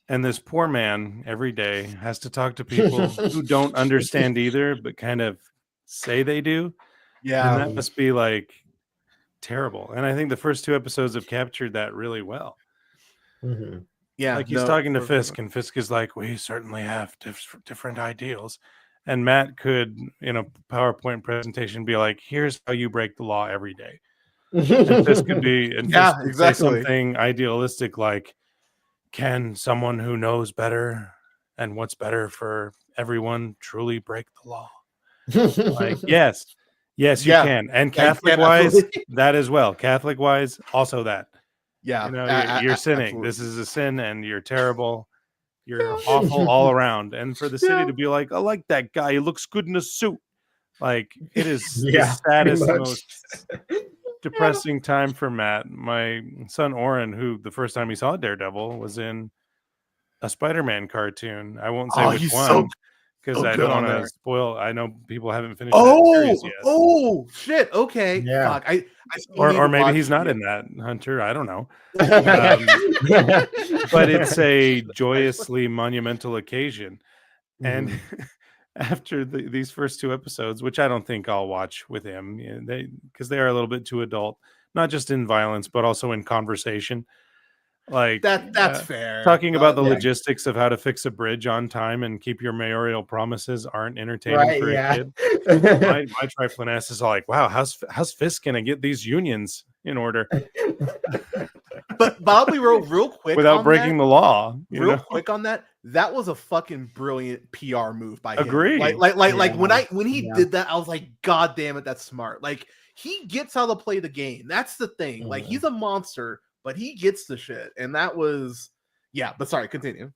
And this poor man every day has to talk to people who don't understand either, but kind of say they do. Yeah. And that must be like terrible. And I think the first 2 episodes have captured that really well. Yeah. Like he's talking to Fisk, and Fisk is like, we certainly have different ideals. And Matt could, in a PowerPoint presentation, be like, here's how you break the law every day. And Fisk could be, and Fisk could say something idealistic like, can someone who knows better and what's better for everyone truly break the law? Like, yes, you can. And Catholic-wise, that as well. Catholic-wise, also that. Yeah. You're sinning. Absolutely. This is a sin, and you're terrible. You're awful all around. And for the city to be like, I like that guy. He looks good in a suit. Like, it is the saddest, most depressing time for Matt. My son, Oren, who the first time he saw Daredevil was in a Spider-Man cartoon. I won't say which one. Because I don't want to spoil. I know people haven't finished that series yet. Oh shit! Okay, yeah. Fuck. Or maybe he's not in that, Hunter. I don't know. But it's a joyously monumental occasion, and after these first 2 episodes, which I don't think I'll watch with him, because they are a little bit too adult, not just in violence but also in conversation. Like that's fair. Talking about the logistics of how to fix a bridge on time and keep your mayoral promises aren't entertaining for a kid. My trifling ass is like, wow, how's Fisk gonna get these unions in order? But Bobby wrote real quick without breaking the law. Quick on that. That was a fucking brilliant PR move by him. Agree. Like when he did that, I was like, God damn it, that's smart. Like he gets how to play the game. That's the thing. Like he's a monster, but he gets the shit. And that was but sorry, continue.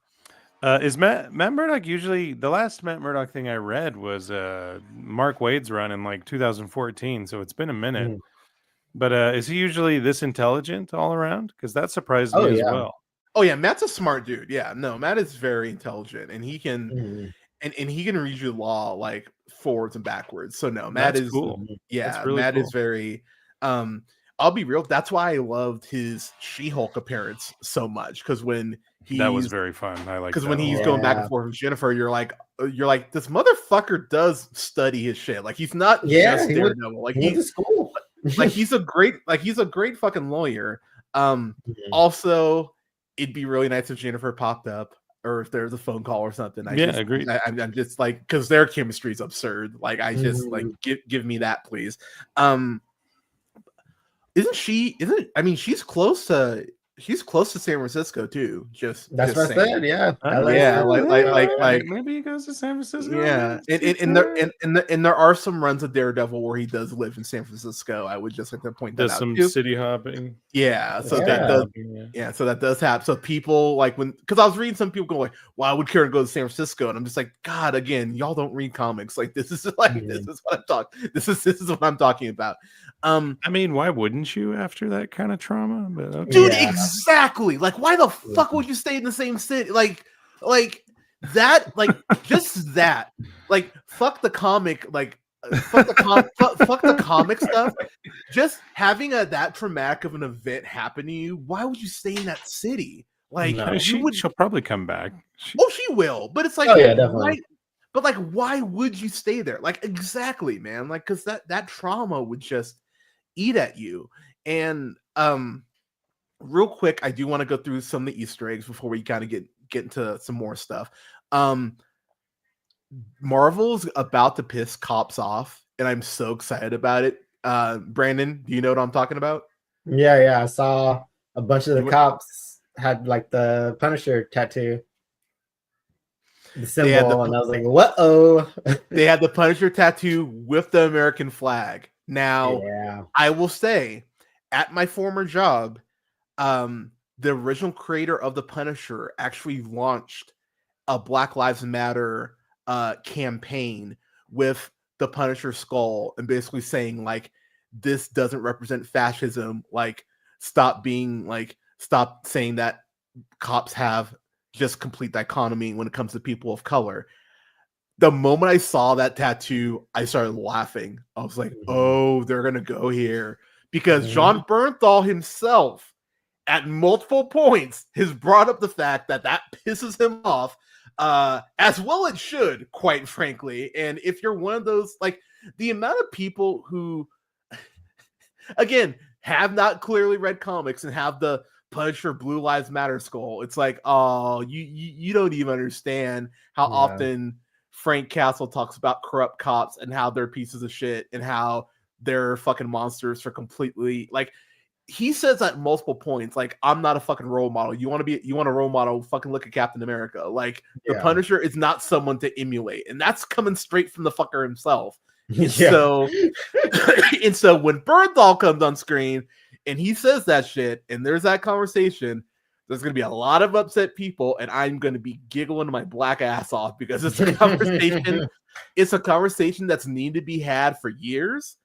Is Matt Murdock usually the last Matt Murdock thing I read was Mark Waid's run in like 2014, so it's been a minute. But is he usually this intelligent all around? Because that surprised me as well. Oh yeah, Matt's a smart dude. Yeah, no, Matt is very intelligent, and he can and he can read you law like forwards and backwards. So no, Matt is cool. Yeah, really Matt is very. I'll be real. That's why I loved his She-Hulk appearance so much, because when that was very fun. I like because when he's going back and forth with Jennifer, you're like this motherfucker does study his shit. Like he's not just Daredevil. Like he went to school. like he's a great fucking lawyer. Mhm. Also, it'd be really nice if Jennifer popped up or if there's a phone call or something. Agreed. I'm just like, because their chemistry is absurd. Like, I just like give me that, please. I mean, she's close to San Francisco too. That's what I said. Yeah, Yeah, like maybe he goes to San Francisco. yeah, and there are some runs of Daredevil where he does live in San Francisco. I would just like to point that Does out some too. city hopping. Yeah, so Yeah. that does. Yeah. Yeah, so that does happen. So people like because I was reading some people going like, "Why would Karen go to San Francisco?" And I'm just like, God, again, y'all don't read comics. Like this is what I'm talking. This is what I'm talking about. I mean, why wouldn't you after that kind of trauma? But okay. Dude, exactly. Like, why the fuck would you stay in the same city? Like that. Like just that. Like, fuck the comic. Like, fuck the comic stuff. Just having that traumatic of an event happen to you. Why would you stay in that city? Like, she'll probably come back. She will. But it's like, definitely. But like, why would you stay there? Like, exactly, man. Like, because that trauma would just eat at you. And real quick, I do want to go through some of the Easter eggs before we kind of get into some more stuff. Marvel's about to piss cops off, and I'm so excited about it. Brandon, do you know what I'm talking about? Yeah. I saw a bunch of the cops had like the Punisher tattoo, the symbol, and I was like, "Whoa!" They had the Punisher tattoo with the American flag. Now, I will say, at my former job, the original creator of the Punisher actually launched a Black Lives Matter campaign with the Punisher skull and basically saying like, this doesn't represent fascism. Like, stop saying that cops have just complete dichotomy when it comes to people of color. The moment I saw that tattoo, I started laughing. I was like, oh, they're going to go here. Because Jon Bernthal himself, at multiple points, has brought up the fact that pisses him off, as well it should, quite frankly. And if you're one of those, like, the amount of people who, again, have not clearly read comics and have the Punisher Blue Lives Matter skull, it's like, oh, you don't even understand how often Frank Castle talks about corrupt cops and how they're pieces of shit and how they're fucking monsters for completely, like, he says at multiple points, like, I'm not a fucking role model. You want a role model, fucking look at Captain America. Like, the Punisher is not someone to emulate. And that's coming straight from the fucker himself. And so when Bernthal comes on screen and he says that shit and there's that conversation, there's going to be a lot of upset people, and I'm going to be giggling my black ass off because it's a conversation. It's a conversation that's needed to be had for years,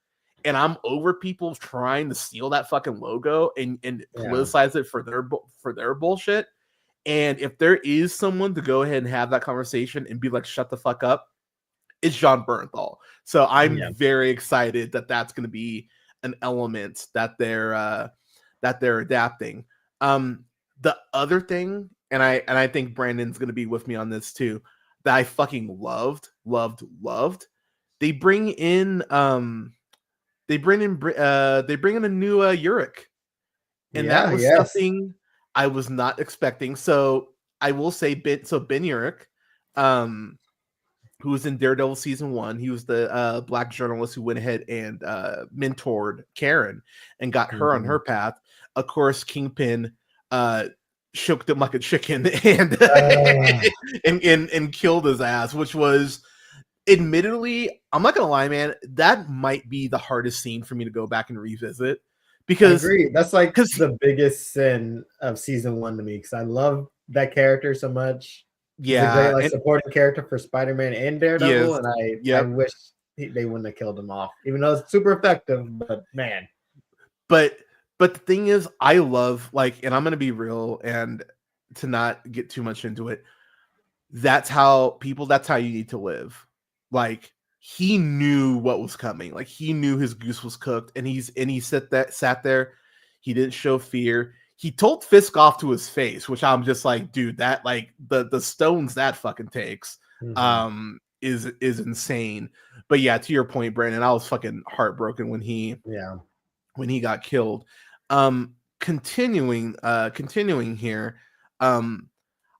and I'm over people trying to steal that fucking logo and politicize it for their bullshit. And if there is someone to go ahead and have that conversation and be like, shut the fuck up, it's Jon Bernthal. So I'm very excited that that's going to be an element that they're adapting. The other thing, and I think Brandon's going to be with me on this too, that I fucking loved. They bring in a new Urich, and that was something I was not expecting. So I will say, Ben Urich, who was in Daredevil season 1, he was the black journalist who went ahead and mentored Karen and got her on her path. Of course, Kingpin shook him like a chicken and killed his ass, which was, admittedly, I'm not gonna lie, man, that might be the hardest scene for me to go back and revisit, because I agree. That's like the biggest sin of season 1 to me, because I love that character so much. He's a great supporting character for Spider-Man and Daredevil, and I wish they wouldn't have killed him off, even though it's super effective. But man, but the thing is, I love, like, and I'm gonna be real and to not get too much into it. That's how you need to live. Like, he knew what was coming. Like, he knew his goose was cooked, and he sat there. He didn't show fear. He told Fisk off to his face, which I'm just like, dude, that, like, the stones that fucking takes is insane. But yeah, to your point, Brandon, I was fucking heartbroken when he when he got killed. Continuing here.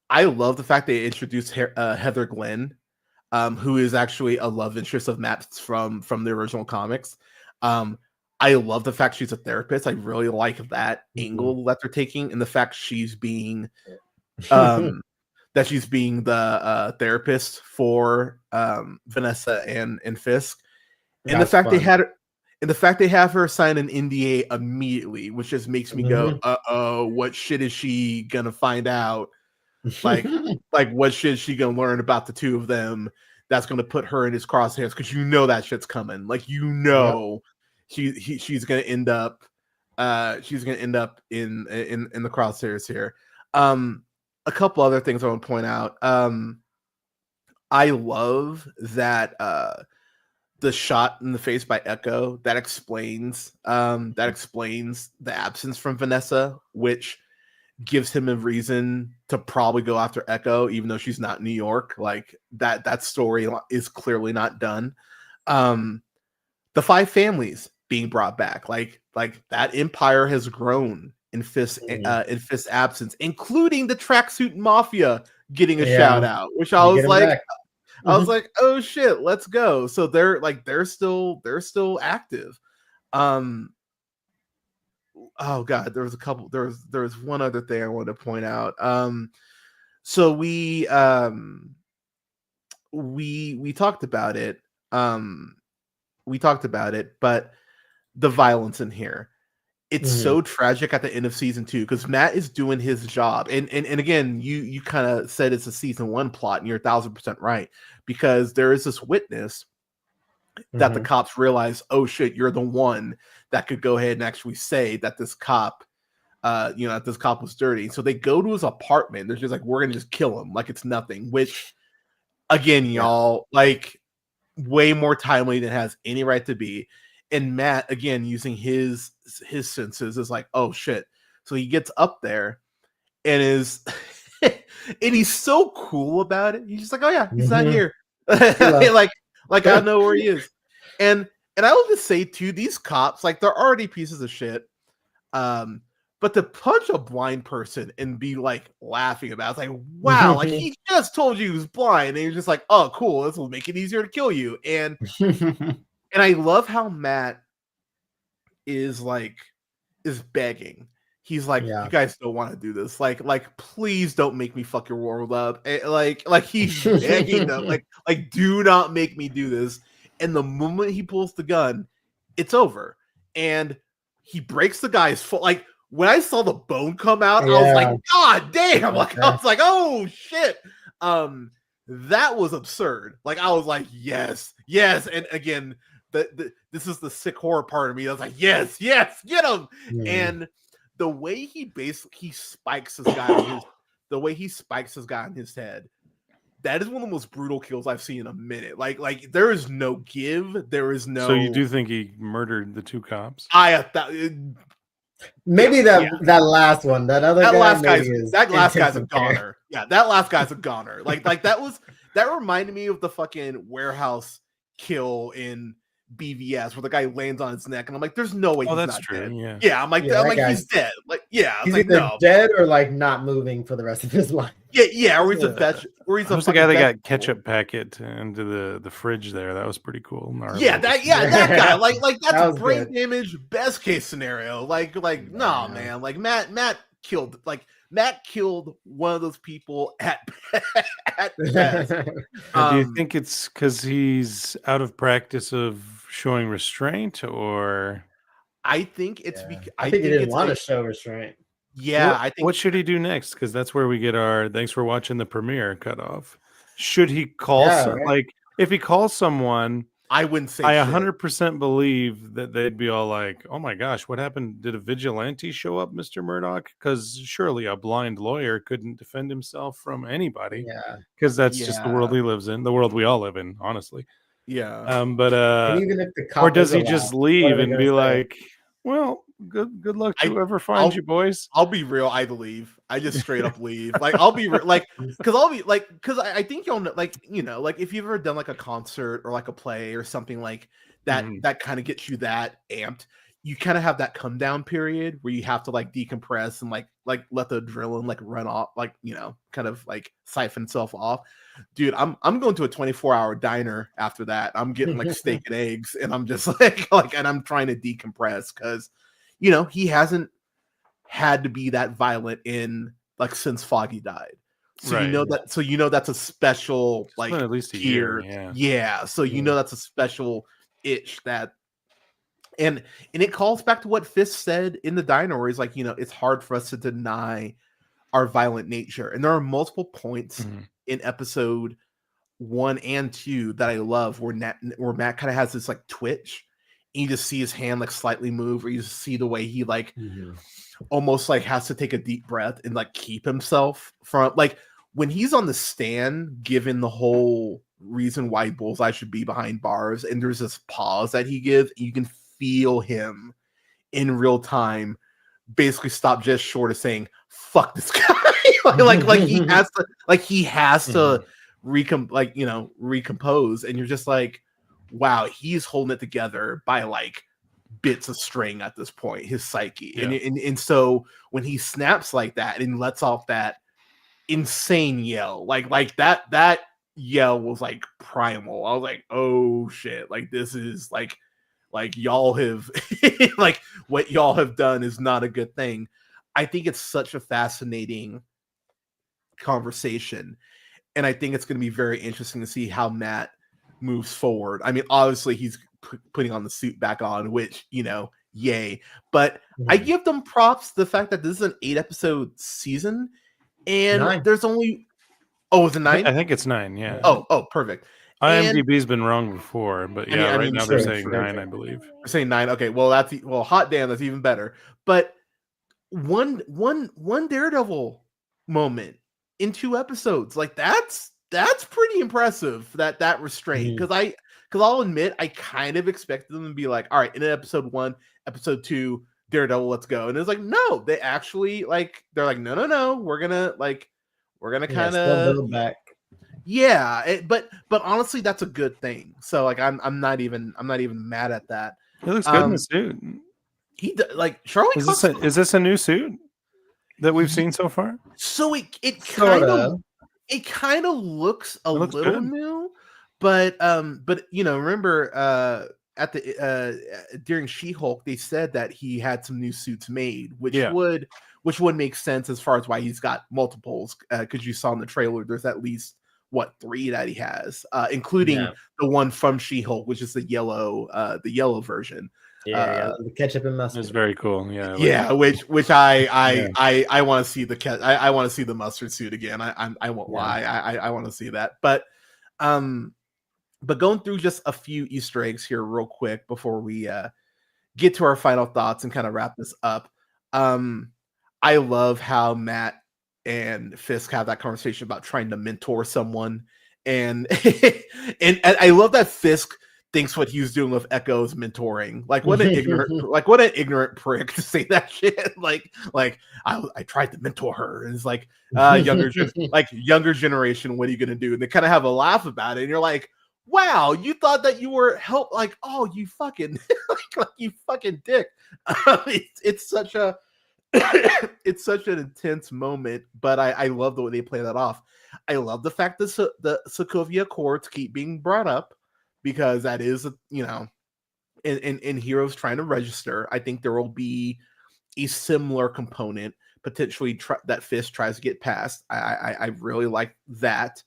I love the fact they introduced Heather Glenn, who is actually a love interest of Matt's from the original comics. I love the fact she's a therapist. I really like that angle that they're taking, and the fact she's being the therapist for Vanessa and Fisk, and the fact they have her sign an NDA immediately, which just makes me go, what shit is she gonna find out? Like what shit is she gonna learn about the two of them that's gonna put her in his crosshairs? Because that shit's coming. Like she's gonna end up in the crosshairs here. A couple other things I want to point out. I love that the shot in the face by Echo that explains the absence from Vanessa, which gives him a reason to probably go after Echo, even though she's not in New York. Like that story is clearly not done. The 5 families being brought back, like that empire has grown in Fisk's absence, including the Tracksuit Mafia getting a shout out, which I was like, oh shit, let's go. So they're still active. Oh god, there was one other thing I wanted to point out. So we talked about it. But the violence in here, it's so tragic at the end of season 2, because Matt is doing his job, and again, you kind of said it's a season 1 plot, and you're 1,000% right, because there is this witness that the cops realize, oh shit, you're the one that could go ahead and actually say that this cop was dirty. So they go to his apartment. They're just like, we're gonna just kill him like it's nothing. Which, again, y'all, like, way more timely than it has any right to be. And Matt, again, using his senses, is like, oh shit. So he gets up there and is and he's so cool about it. He's just like, oh yeah, he's not here. like I know where he is. And I will just say too, these cops, like, they're already pieces of shit. But to punch a blind person and be like laughing about it's like, wow, like he just told you he was blind, and you're just like, oh cool, this will make it easier to kill you. And and I love how Matt is begging. He's like, you guys don't want to do this. Like, please don't make me fuck your world up. And like he's begging them, like, do not make me do this. And the moment he pulls the gun, it's over. And he breaks the guy's foot. Like, when I saw the bone come out, I was like, God damn! Like, I was like, oh shit. That was absurd. Like, I was like, yes. And again, this is the sick horror part of me. I was like, yes, get him. And the way he spikes this guy on his head, that is one of the most brutal kills I've seen in a minute. Like there is no give. There is no. So you do think he murdered the 2 cops? Maybe that last one, that last guy's a goner. Yeah, that last guy's a goner. Like that reminded me of the fucking warehouse kill in BVS where the guy lands on his neck, and I'm like, there's no way he's not dead. Yeah, I'm like he's dead. Like, yeah, he's either dead or like not moving for the rest of his life. Yeah, or he's a the guy that got ketchup packet into the fridge there. That was pretty cool. That guy. Like that's brain damage, best case scenario. Like no, man. Like Matt killed one of those people at best. Do you think it's because he's out of practice of showing restraint, or? I think it's because I think he didn't want to show restraint. Yeah, I think. What should he do next? Because that's where we get our thanks for watching the premiere cutoff. Should he call like if he calls someone? I wouldn't say. I 100% believe that they'd be all like, "Oh my gosh, what happened? Did a vigilante show up, Mr. Murdock? Because surely a blind lawyer couldn't defend himself from anybody. Yeah, because that's just the world he lives in, the world we all live in, honestly. Yeah. But and even if the cop or does he just leave and be like, well, good luck to whoever finds you, boys? I'll be real. I leave. I just straight up leave. Like, I'll be like, because I think you'll know, like, you know, like if you've ever done like a concert or like a play or something like that, that kind of gets you that amped. you kind of have that come down period where you have to like decompress and like let the adrenaline like run off, like, you know, kind of like siphon itself off. Dude, I'm going to a 24-hour diner after that. I'm getting like steak and eggs, and I'm just like and I'm trying to decompress because, you know, he hasn't had to be that violent in like since Foggy died. So Right. you know that, so you know that's a special like Well, at least a tier. year. Yeah. So you know that's a special itch that, and it calls back to what Fisk said in the diner, where he's like, you know, it's hard for us to deny our violent nature. And there are multiple points in episode 1 and 2 that I love where Matt kind of has this like twitch, and you just see his hand like slightly move, or you just see the way he like almost like has to take a deep breath and like keep himself from, like, when he's on the stand given the whole reason why Bullseye should be behind bars, and there's this pause that he gives, and you can feel him in real time basically stop just short of saying fuck this guy. like he has to recompose, and you're just like, wow, he's holding it together by like bits of string at this point, his psyche. And so when he snaps like that and lets off that insane yell, like that yell was like primal. I was like, oh shit, like this is like y'all have like what y'all have done is not a good thing. I think it's such a fascinating conversation, and I think it's going to be very interesting to see how Matt moves forward. I mean, obviously he's putting on the suit back on, which, you know, yay, but I give them props to the fact that this is an 8-episode season, and there's only is it 9? I think it's 9. Yeah. Oh, perfect. IMDb's been wrong before, but yeah, right now they're saying 9, I believe. They're saying 9. Okay, well hot damn, that's even better. But one Daredevil moment in 2 episodes, like that's pretty impressive. That restraint, because I'll admit I kind of expected them to be like, all right, in episode 1, episode 2, Daredevil, let's go, and it's like, no, they actually like, they're like, no, we're gonna kind of build back. Yeah, but honestly, that's a good thing. So like, I'm not even mad at that. He looks good in the suit. He like Charlie. Is this a new suit that we've seen so far? So it kind of looks a little good. new, but you know, remember at the during She-Hulk, they said that he had some new suits made, which would make sense as far as why he's got multiples, because you saw in the trailer there's at least 3 that he has, including the one from She-Hulk, which is the yellow version. The ketchup and mustard is very cool. Which I want to see I want to see the mustard suit again. I won't lie, I want to see that. But going through just a few Easter eggs here real quick before we get to our final thoughts and kind of wrap this up. I love how Matt and Fisk have that conversation about trying to mentor someone, and and I love that Fisk thinks what he was doing with Echo is mentoring. Like, what an ignorant prick to say that shit. Like I tried to mentor her, and it's like younger generation. What are you gonna do? And they kind of have a laugh about it, and you're like, wow, you thought that you were like, oh, you fucking like you fucking dick. It's such a it's such an intense moment, but I love the way they play that off. I love the fact that the Sokovia Accords keep being brought up, because that is, you know, in Heroes trying to register. I think there will be a similar component potentially that Fisk tries to get past. I really like that.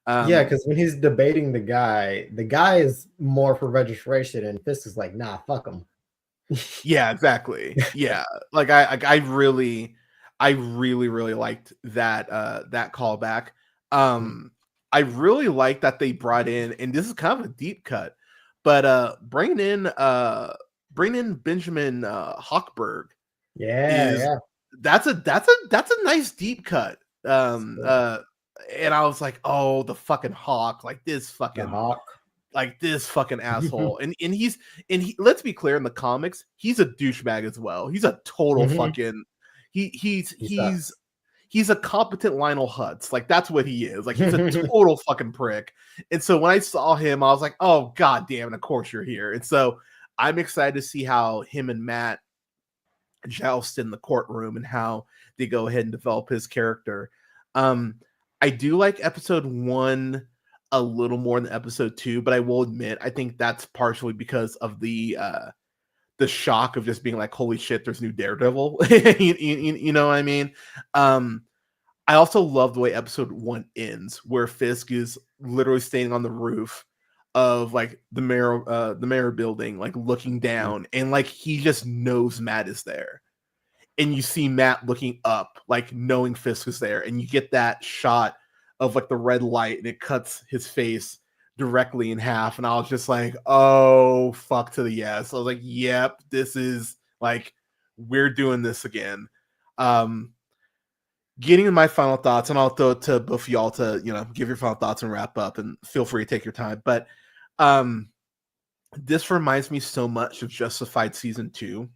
Because when he's debating the guy is more for registration, and Fisk is like, nah, fuck him. Yeah, exactly. Yeah, like I really liked that that callback. I really like that they brought in, and this is kind of a deep cut, but bringing in Benjamin Hochberg. That's a nice deep cut. And I was like, oh, the fucking Hawk, like this fucking Hawk. Like this fucking asshole. and he let's be clear, in the comics, he's a douchebag as well. He's a total fucking he's a competent Lionel Hutz. Like, that's what he is. Like, he's a total fucking prick. And so when I saw him, I was like, oh god damn it, of course you're here. And so I'm excited to see how him and Matt joust in the courtroom and how they go ahead and develop his character. I do like episode 1 a little more than episode 2, but I will admit I think that's partially because of the shock of just being like, holy shit, there's new Daredevil. You know what I mean? I also love the way episode 1 ends, where Fisk is literally standing on the roof of like the mayor building, like looking down, and like he just knows Matt is there. And you see Matt looking up, like knowing Fisk is there, and you get that shot of like the red light, and it cuts his face directly in half. And I was just like, oh fuck to the yes. I was like, yep, this is like, we're doing this again. Getting to my final thoughts, and I'll throw it to both of y'all to, you know, give your final thoughts and wrap up, and feel free to take your time. But this reminds me so much of Justified season 2,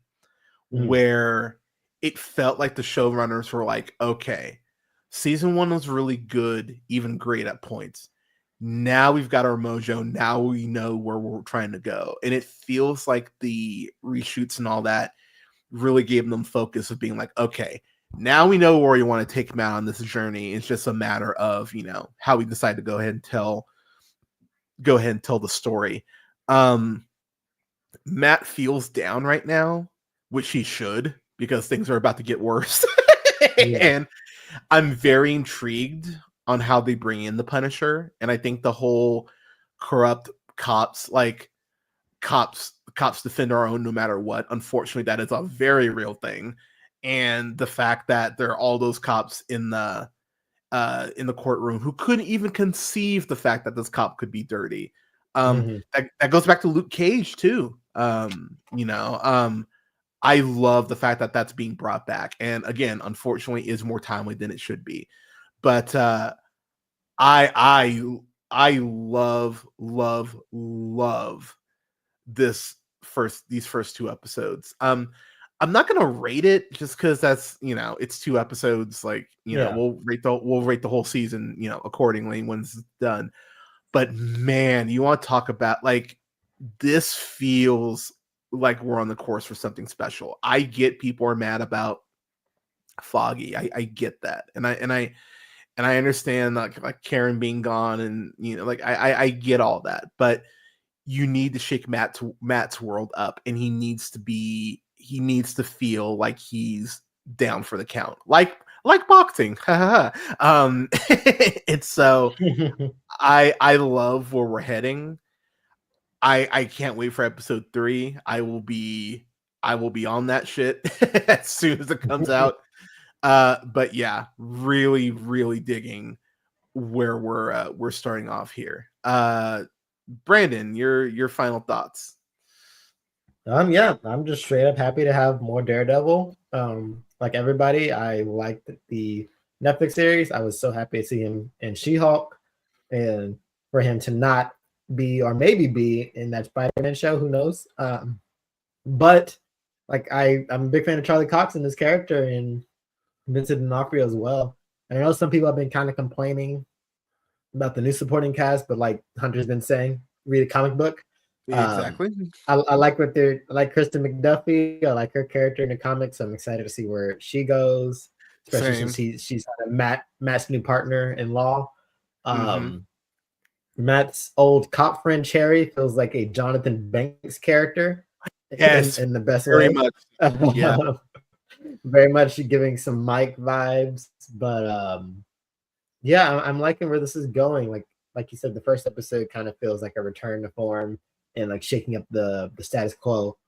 where it felt like the showrunners were like, okay, season 1 was really good, even great at points. Now we've got our mojo. Now we know where we're trying to go. And it feels like the reshoots and all that really gave them focus of being like, okay, now we know where we want to take him out on this journey. It's just a matter of, you know, how we decide to go ahead and tell the story. Matt feels down right now, which he should, because things are about to get worse. And I'm very intrigued on how they bring in the Punisher. And I think the whole corrupt cops defend our own no matter what. Unfortunately, that is a very real thing. And the fact that there are all those cops in the courtroom who couldn't even conceive the fact that this cop could be dirty. That goes back to Luke Cage too. I love the fact that that's being brought back. And again, unfortunately, is more timely than it should be. But I love these first 2 episodes. I'm not gonna rate it just because that's, you know, it's 2 episodes. Like, you know, we'll rate the whole season, you know, accordingly when it's done. But man, you want to talk about, like, this feels like we're on the course for something special. I get people are mad about Foggy. I get that, and I understand like Karen being gone, and you know, like I get all that, but you need to shake Matt's world up, and he needs to feel like he's down for the count, like boxing. And so I love where we're heading. I can't wait for episode 3. I will be on that shit as soon as it comes out. But yeah, really, really digging where we're starting off here. Brandon, your final thoughts. Yeah, I'm just straight up happy to have more Daredevil. Like everybody, I liked the Netflix series. I was so happy to see him in She-Hulk, and for him to not be, or maybe be, in that Spider-Man show, who knows? But like I'm a big fan of Charlie Cox and his character, and Vincent D'Onofrio as well. And I know some people have been kind of complaining about the new supporting cast, but like Hunter's been saying, read a comic book. Exactly. I like I like Kristen McDuffie. I like her character in the comics. So I'm excited to see where she goes, especially since she's kind of Matt's new partner in law. Matt's old cop friend Cherry feels like a Jonathan Banks character. Yes, in the best very way. much. Yeah. Very much giving some Mike vibes, but yeah, I'm liking where this is going. Like you said, the first episode kind of feels like a return to form and like shaking up the status quo.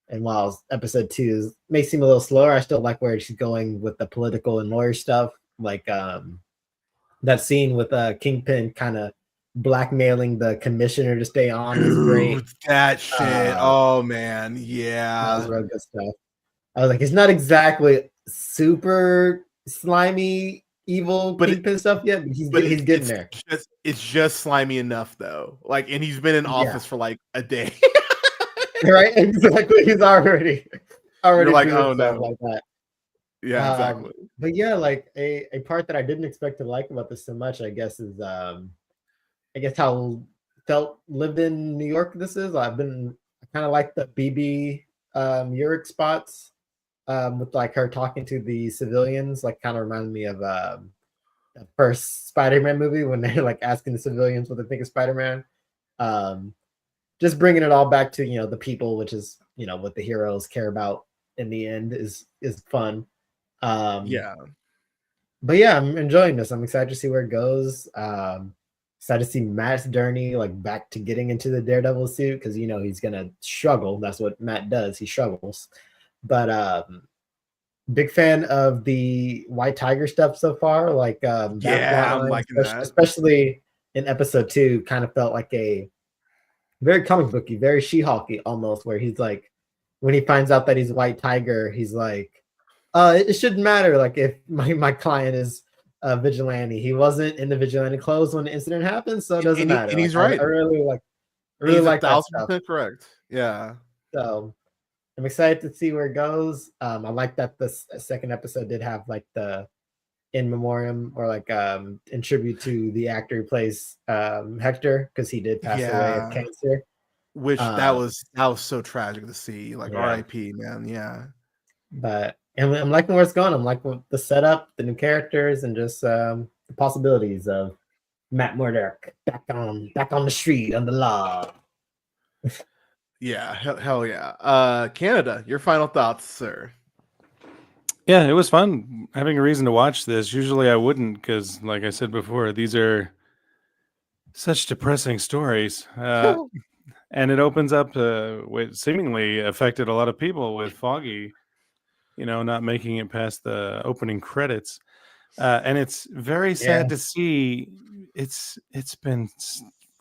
And while episode 2 may seem a little slower, I still like where she's going with the political and lawyer stuff. Like that scene with Kingpin kind of blackmailing the commissioner to stay on is great. That shit. Oh man, yeah, that was real good stuff. I was like, it's not exactly super slimy, evil Kingpin stuff yet, but he's getting there. It's just slimy enough though. Like, and he's been in office for like a day. Right? Exactly. He's already You're like, oh no, like that. Yeah, exactly. But yeah, like a part that I didn't expect to like about this so much, I guess, is how lived in New York this is. I've been I kind of like the BB Uric spots with like her talking to the civilians. Like, kind of reminded me of the first Spider-Man movie when they're like asking the civilians what they think of Spider-Man. Just bringing it all back to the people, which is what the heroes care about in the end is fun. Yeah. But yeah, I'm enjoying this. I'm excited to see where it goes. Excited to see Matt's journey, like back to getting into the Daredevil suit, because he's gonna struggle. That's what Matt does. He struggles. But big fan of the White Tiger stuff so far. Like that Yeah, I'm plotline, liking that. especially in episode 2, kind of felt like a very comic booky, very She-Hulky almost, where he's like, when he finds out that he's White Tiger, he's like, it shouldn't matter. Like, if my client is a vigilante, he wasn't in the vigilante clothes when the incident happened, so it doesn't matter. And he's like, right. I really like that stuff. 1,000% correct. Yeah. So I'm excited to see where it goes. I like that the second episode did have like the in memoriam, or like in tribute to the actor who plays Hector, because he did pass away of cancer. Which that was so tragic to see. Like, R.I.P. man. Yeah. But I'm liking where it's going. I'm liking the setup, the new characters, and just the possibilities of Matt Murdock back on the street, on the law. Yeah, hell yeah. Canada, your final thoughts, sir. Yeah, it was fun having a reason to watch this. Usually I wouldn't, because like I said before, these are such depressing stories. And it opens up what seemingly affected a lot of people with Foggy, not making it past the opening credits. And it's very sad to see. It's been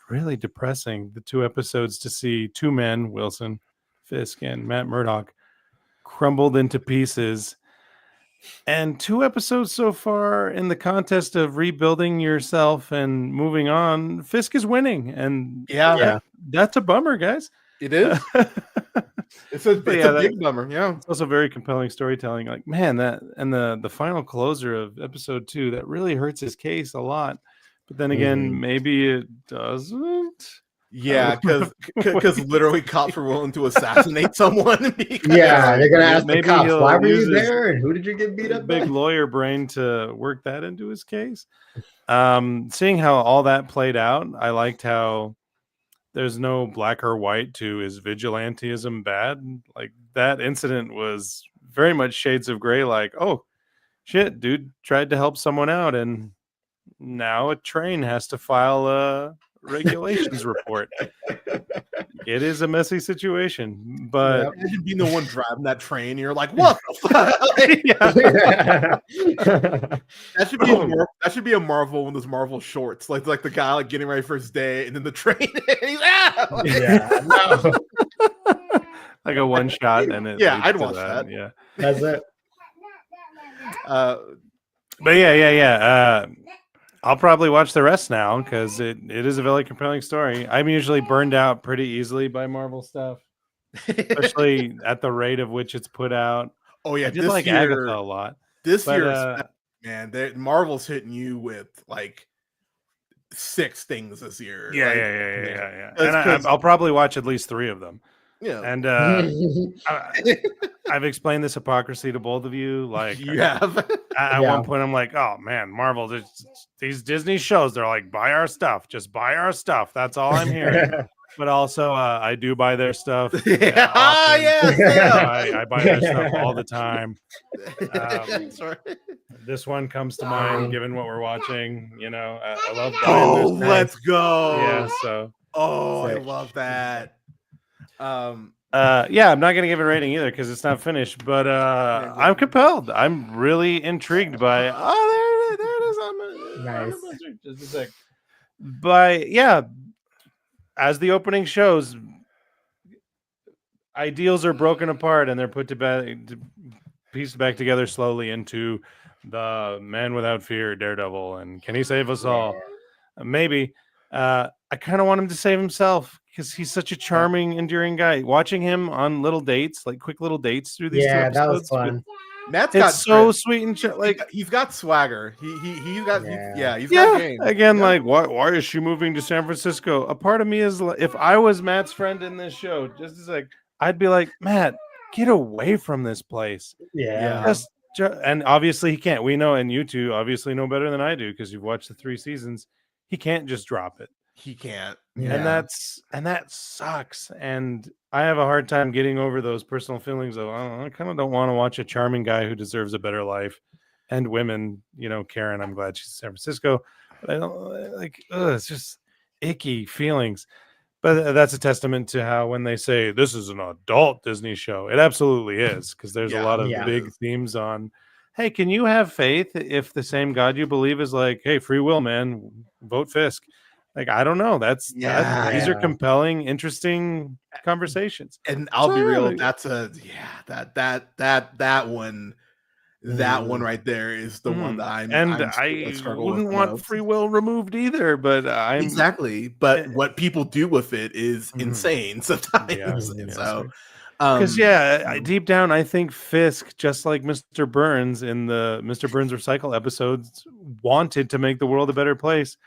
really depressing, the 2 episodes, to see 2 men, Wilson Fisk and Matt Murdock, crumbled into pieces. And 2 episodes so far in the contest of rebuilding yourself and moving on, Fisk is winning. And that's a bummer, guys. It is. It's a big bummer. Yeah. It's also very compelling storytelling. Like, man, that and the final closer of episode 2, that really hurts his case a lot. But then again, maybe it doesn't. Yeah, because literally cops were willing to assassinate someone. They're gonna ask maybe the cops, why were you use there, and who did you get beat up by? Big lawyer brain to work that into his case. Seeing how all that played out, I liked how there's no black or white to is vigilantism bad. Like, that incident was very much shades of gray. Like, oh shit, dude tried to help someone out, and now a train has to file a regulations report. It is a messy situation, but imagine being the one driving that train. You're like, what the fuck? That should be a Marvel, one of those Marvel shorts, like the guy like getting ready for his day, and then the train. And he's out. Like a one shot, and it. Yeah, I'd watch that. Yeah, that's it. But yeah. I'll probably watch the rest now, because it is a very compelling story. I'm usually burned out pretty easily by Marvel stuff, especially at the rate of which it's put out. Oh yeah, I did like Agatha a lot. This year, man, Marvel's hitting you with like 6 things this year. Yeah. And I'll probably watch at least 3 of them. Yeah, and I've explained this hypocrisy to both of you. Like, you have. At one point, I'm like, "Oh man, Marvel! These Disney shows, they're like, buy our stuff, just buy our stuff." That's all I'm hearing. But also, I do buy their stuff. I buy their stuff all the time. This one comes to mind, given what we're watching. I love. Let's go! Yeah, so. I love that. I'm not gonna give it a rating either, because it's not finished, but I'm compelled. I'm really intrigued by there it is. Nice. Just a sec. But yeah, as the opening shows, ideals are broken apart and they're put pieced back together slowly into the man without fear, Daredevil, and can he save us all? Maybe. I kind of want him to save himself, because he's such a charming, endearing guy. Watching him on little dates, like quick little dates through these 2 episodes, that was fun. Matt's It's got so drip. sweet and like He's got swagger. He's got he's yeah. got game. Again, Yeah. like why is she moving to San Francisco? A part of me is like, if I was Matt's friend in this show, just as like I'd be like, Matt, get away from this place. Yeah. And obviously he can't. We know, and you two obviously know better than I do because you've watched the 3 seasons. He can't just drop it. He can't. And that sucks. And I have a hard time getting over those personal feelings of I kind of don't want to watch a charming guy who deserves a better life. And women, Karen, I'm glad she's in San Francisco, but I don't like. It's just icky feelings. But that's a testament to how when they say this is an adult Disney show, it absolutely is, because there's a lot of big themes on. Hey, can you have faith if the same God you believe is like, hey, free will, man, vote Fisk? Like, I don't know. These are compelling, interesting conversations. And I'll be real, that's that one. That one right there is the one that I wouldn't want free will removed either, but exactly. But what people do with it is insane sometimes. Because deep down, I think Fisk, just like Mr. Burns in the Mr. Burns Recycle episodes, wanted to make the world a better place,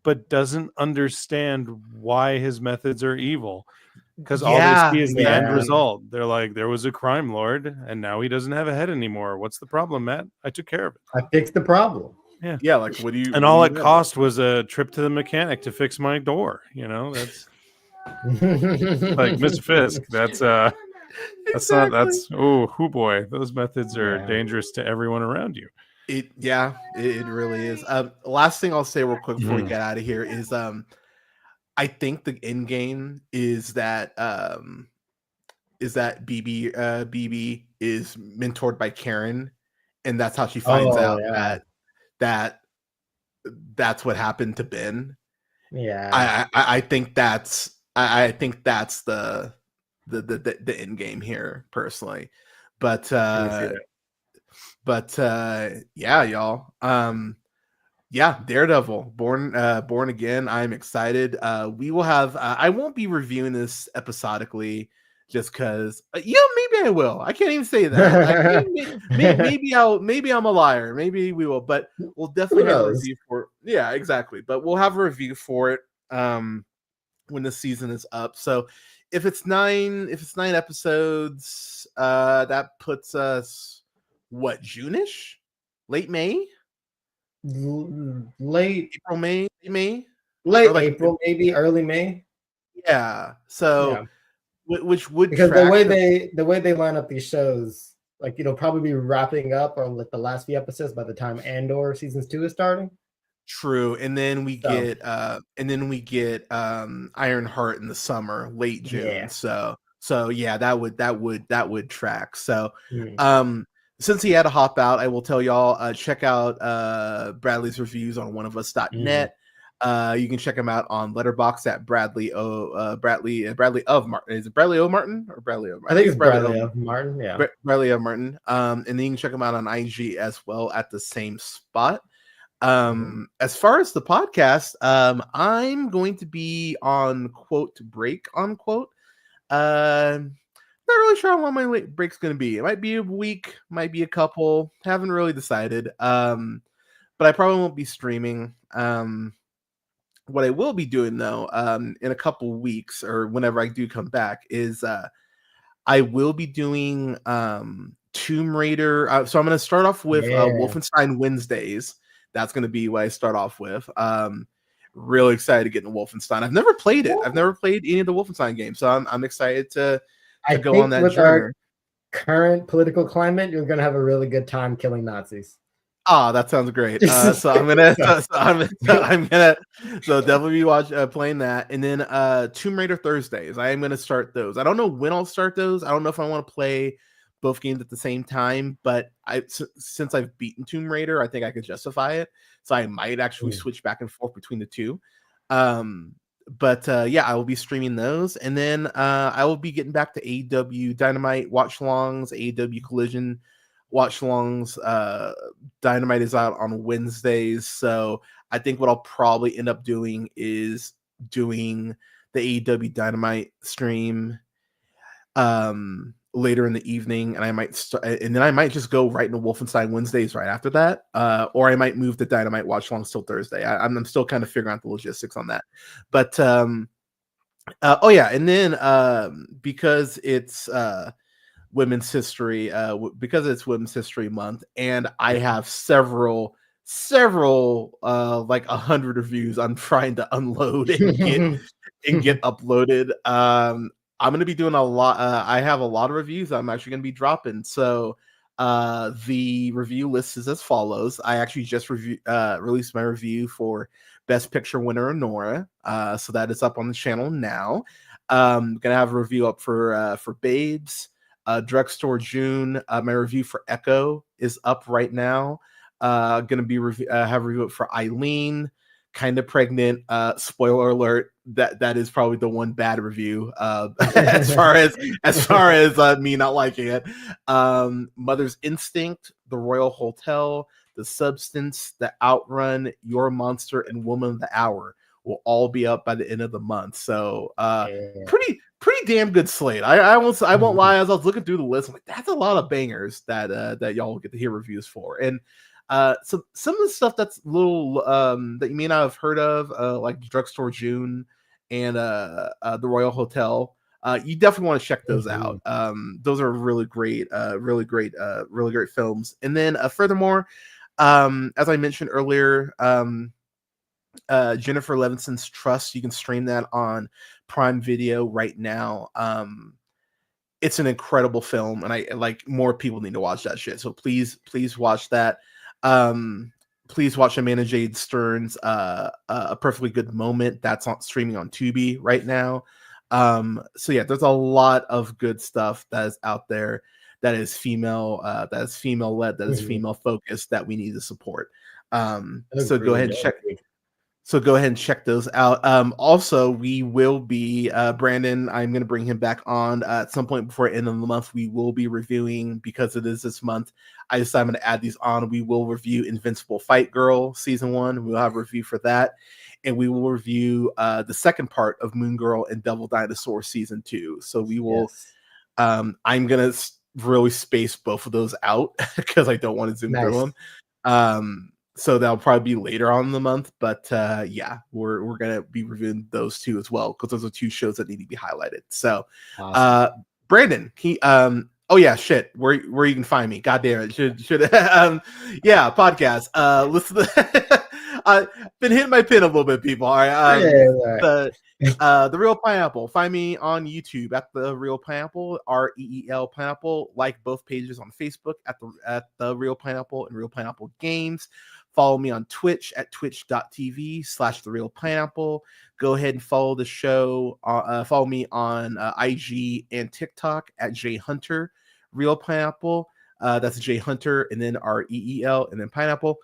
but doesn't understand why his methods are evil. Because all they see is the end result. They're like, there was a crime lord, and now he doesn't have a head anymore. What's the problem, Matt? I took care of it. I fixed the problem. Yeah. Like, what do you? And all it cost was a trip to the mechanic to fix my door. That's like Mr. Fisk. That's boy. Those methods are dangerous to everyone around you. It really is. Last thing I'll say real quick before we get out of here is I think the end game is that BB is mentored by Karen, and that's how she finds out that's what happened to Ben. Yeah, I think that's the end game here personally, but y'all. Daredevil, born again. I'm excited. We will have. I won't be reviewing this episodically, just because. Maybe I will. I can't even say that. Maybe I'm a liar. Maybe we will, but we'll definitely have a review for. Yeah, exactly. But we'll have a review for it when the season is up. So if it's 9 episodes, that puts us June-ish, late May. Late April, May, late April, maybe early May. Yeah. So, which would because the way they line up these shows, probably be wrapping up or like the last few episodes by the time Andor season 2 is starting. True, and then we get Ironheart in the summer, late June. Yeah. So that would track. So, since he had to hop out, I will tell y'all, check out Bradley's reviews on oneofus.net. You can check him out on Letterboxd at Bradley of Martin. Is it Bradley O. Martin or Bradley O. Martin? I think it's Bradley O. Martin. Yeah, Bradley O. Martin. And then you can check him out on IG as well at the same spot. As far as the podcast, I'm going to be on break unquote. Not really sure how long my break's going to be. It might be a week, might be a couple. Haven't really decided. But I probably won't be streaming. What I will be doing though, in a couple weeks or whenever I do come back, is I will be doing Tomb Raider. So I'm going to start off with Wolfenstein Wednesdays. That's going to be what I start off with. Really excited to get into Wolfenstein. I've never played it. I've never played any of the Wolfenstein games, so I'm excited to go on that with journey. Our current political climate, you're gonna have a really good time killing Nazis. That sounds great. So I'm gonna definitely be playing that, and then Tomb Raider Thursdays. I am gonna start those. I don't know when I'll start those. I don't know if I want to play both games at the same time, but since I've beaten Tomb Raider, I think I could justify it. So I might actually switch back and forth between the two. But I will be streaming those, and then I will be getting back to AEW Dynamite watch-alongs, AEW Collision watch-alongs. Dynamite is out on Wednesdays, so I think what I'll probably end up doing is doing the AEW Dynamite stream, and later in the evening, and I might and then I might just go right into Wolfenstein Wednesdays right after that, or I might move to Dynamite Watch Longs till Thursday. I'm still kind of figuring out the logistics on that, but oh yeah, and then because it's Women's History, because it's Women's History Month, and I have several like 100 reviews I'm trying to unload and get uploaded. I'm going to be doing a lot. I have a lot of reviews I'm actually going to be dropping. So the review list is as follows. I actually just released my review for Best Picture winner Nora. So that is up on the channel now. Going to have a review up for Babes. Drugstore June. My review for Echo is up right now. Going to be have a review up for Eileen. Kind of Pregnant. Spoiler alert. That is probably the one bad review as far as me not liking it. Mother's Instinct, The Royal Hotel, The Substance, The Outrun, Your Monster, and Woman of the Hour will all be up by the end of the month. So pretty damn good slate. I won't lie. As I was looking through the list, I'm like, that's a lot of bangers that y'all will get to hear reviews for. And so some of the stuff that's little that you may not have heard of, like Drugstore June and the Royal Hotel, you definitely want to check those out. Those are really great films. And then furthermore, as I mentioned earlier, Jennifer Levinson's Trust, you can stream that on Prime Video right now. It's an incredible film, and I like more people need to watch that shit. So please watch that. Please watch Amanda Jade Stern's A Perfectly Good Moment. That's streaming on Tubi right now. So yeah, there's a lot of good stuff that is out there that is female led, that is female focused, that we need to support. So go ahead and check. So go ahead and check those out. Also, we will be Brandon. I'm going to bring him back on at some point before the end of the month. We will be reviewing, because it is this month. I decided I'm going to add these on. We will review Invincible Fight Girl season 1. We'll have a review for that, and we will review the second part of Moon Girl and Devil Dinosaur season 2. So we will. Yes. I'm going to really space both of those out because I don't want to zoom through them. So that'll probably be later on in the month, but yeah, we're gonna be reviewing those two as well, because those are two shows that need to be highlighted. So, awesome. Brandon, oh yeah, shit, where you can find me? God damn it, should yeah, podcast. Listen to I've been hitting my pin a little bit, people. All right, the Real Pineapple. Find me on YouTube at the Real Pineapple, REEL Pineapple. Like both pages on Facebook at the Real Pineapple and Real Pineapple Games. Follow me on Twitch at twitch.tv/therealpineapple. Go ahead and follow the show. Follow me on IG and TikTok at jhunterreelpineapple. That's jhunter and then REEL and then pineapple.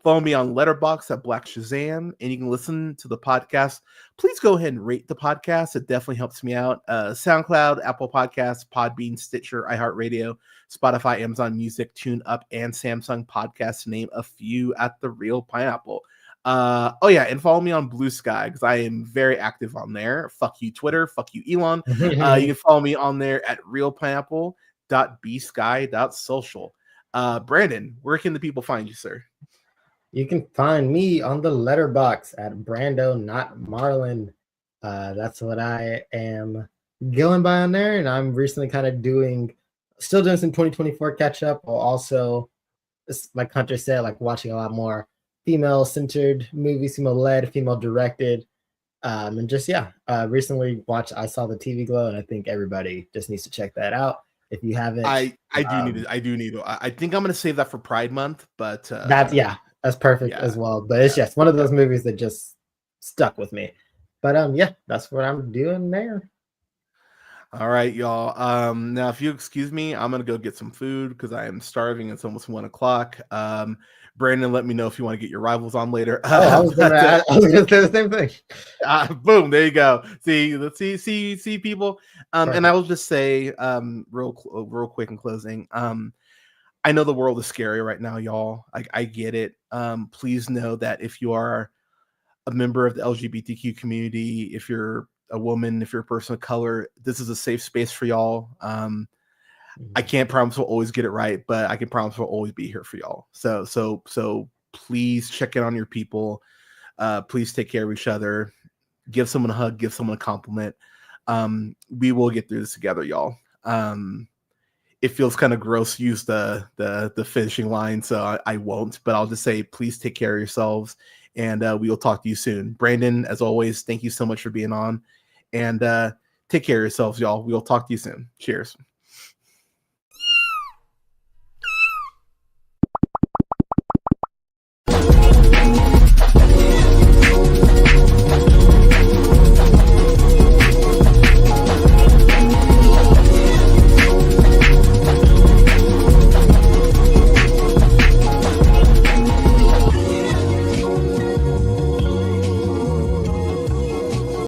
Follow me on Letterboxd at Black Shazam, and you can listen to the podcast. Please go ahead and rate the podcast. It definitely helps me out. SoundCloud, Apple Podcasts, Podbean, Stitcher, iHeartRadio, Spotify, Amazon Music, TuneUp, and Samsung Podcasts, to name a few, at The Real Pineapple. Oh yeah, and follow me on Blue Sky, because I am very active on there. Fuck you, Twitter. Fuck you, Elon. You can follow me on there at realpineapple.bsky.social. Brandon, where can the people find you, sir? You can find me on the Letterboxd at Brando Not Marlin. That's what I am going by on there, and I'm recently kind of still doing some 2024 catch up, while also, like Hunter said, like watching a lot more female-centered movies, female-led, female-directed, and just recently watched I Saw the TV Glow, and I think everybody just needs to check that out if you haven't. I do need to. I think I'm gonna save that for Pride Month, but that's perfect as well. But it's just one of those movies that just stuck with me. But that's what I'm doing there. All right, y'all. Now, if you excuse me, I'm gonna go get some food because I am starving. It's almost 1 o'clock. Brandon, let me know if you want to get your rivals on later. I was gonna say the same thing. Boom, there you go. See, people. And I will just say, real quick in closing. I know the world is scary right now, y'all. I get it. Please know that if you are a member of the LGBTQ community, if you're a woman, if you're a person of color, this is a safe space for y'all. I can't promise we'll always get it right, but I can promise we'll always be here for y'all. So please check in on your people. Please take care of each other. Give someone a hug, give someone a compliment. We will get through this together, y'all. It feels kind of gross to use the finishing line, so I won't, but I'll just say, please take care of yourselves, and we will talk to you soon. Brandon, as always, thank you so much for being on, and take care of yourselves, y'all. We'll talk to you soon. Cheers.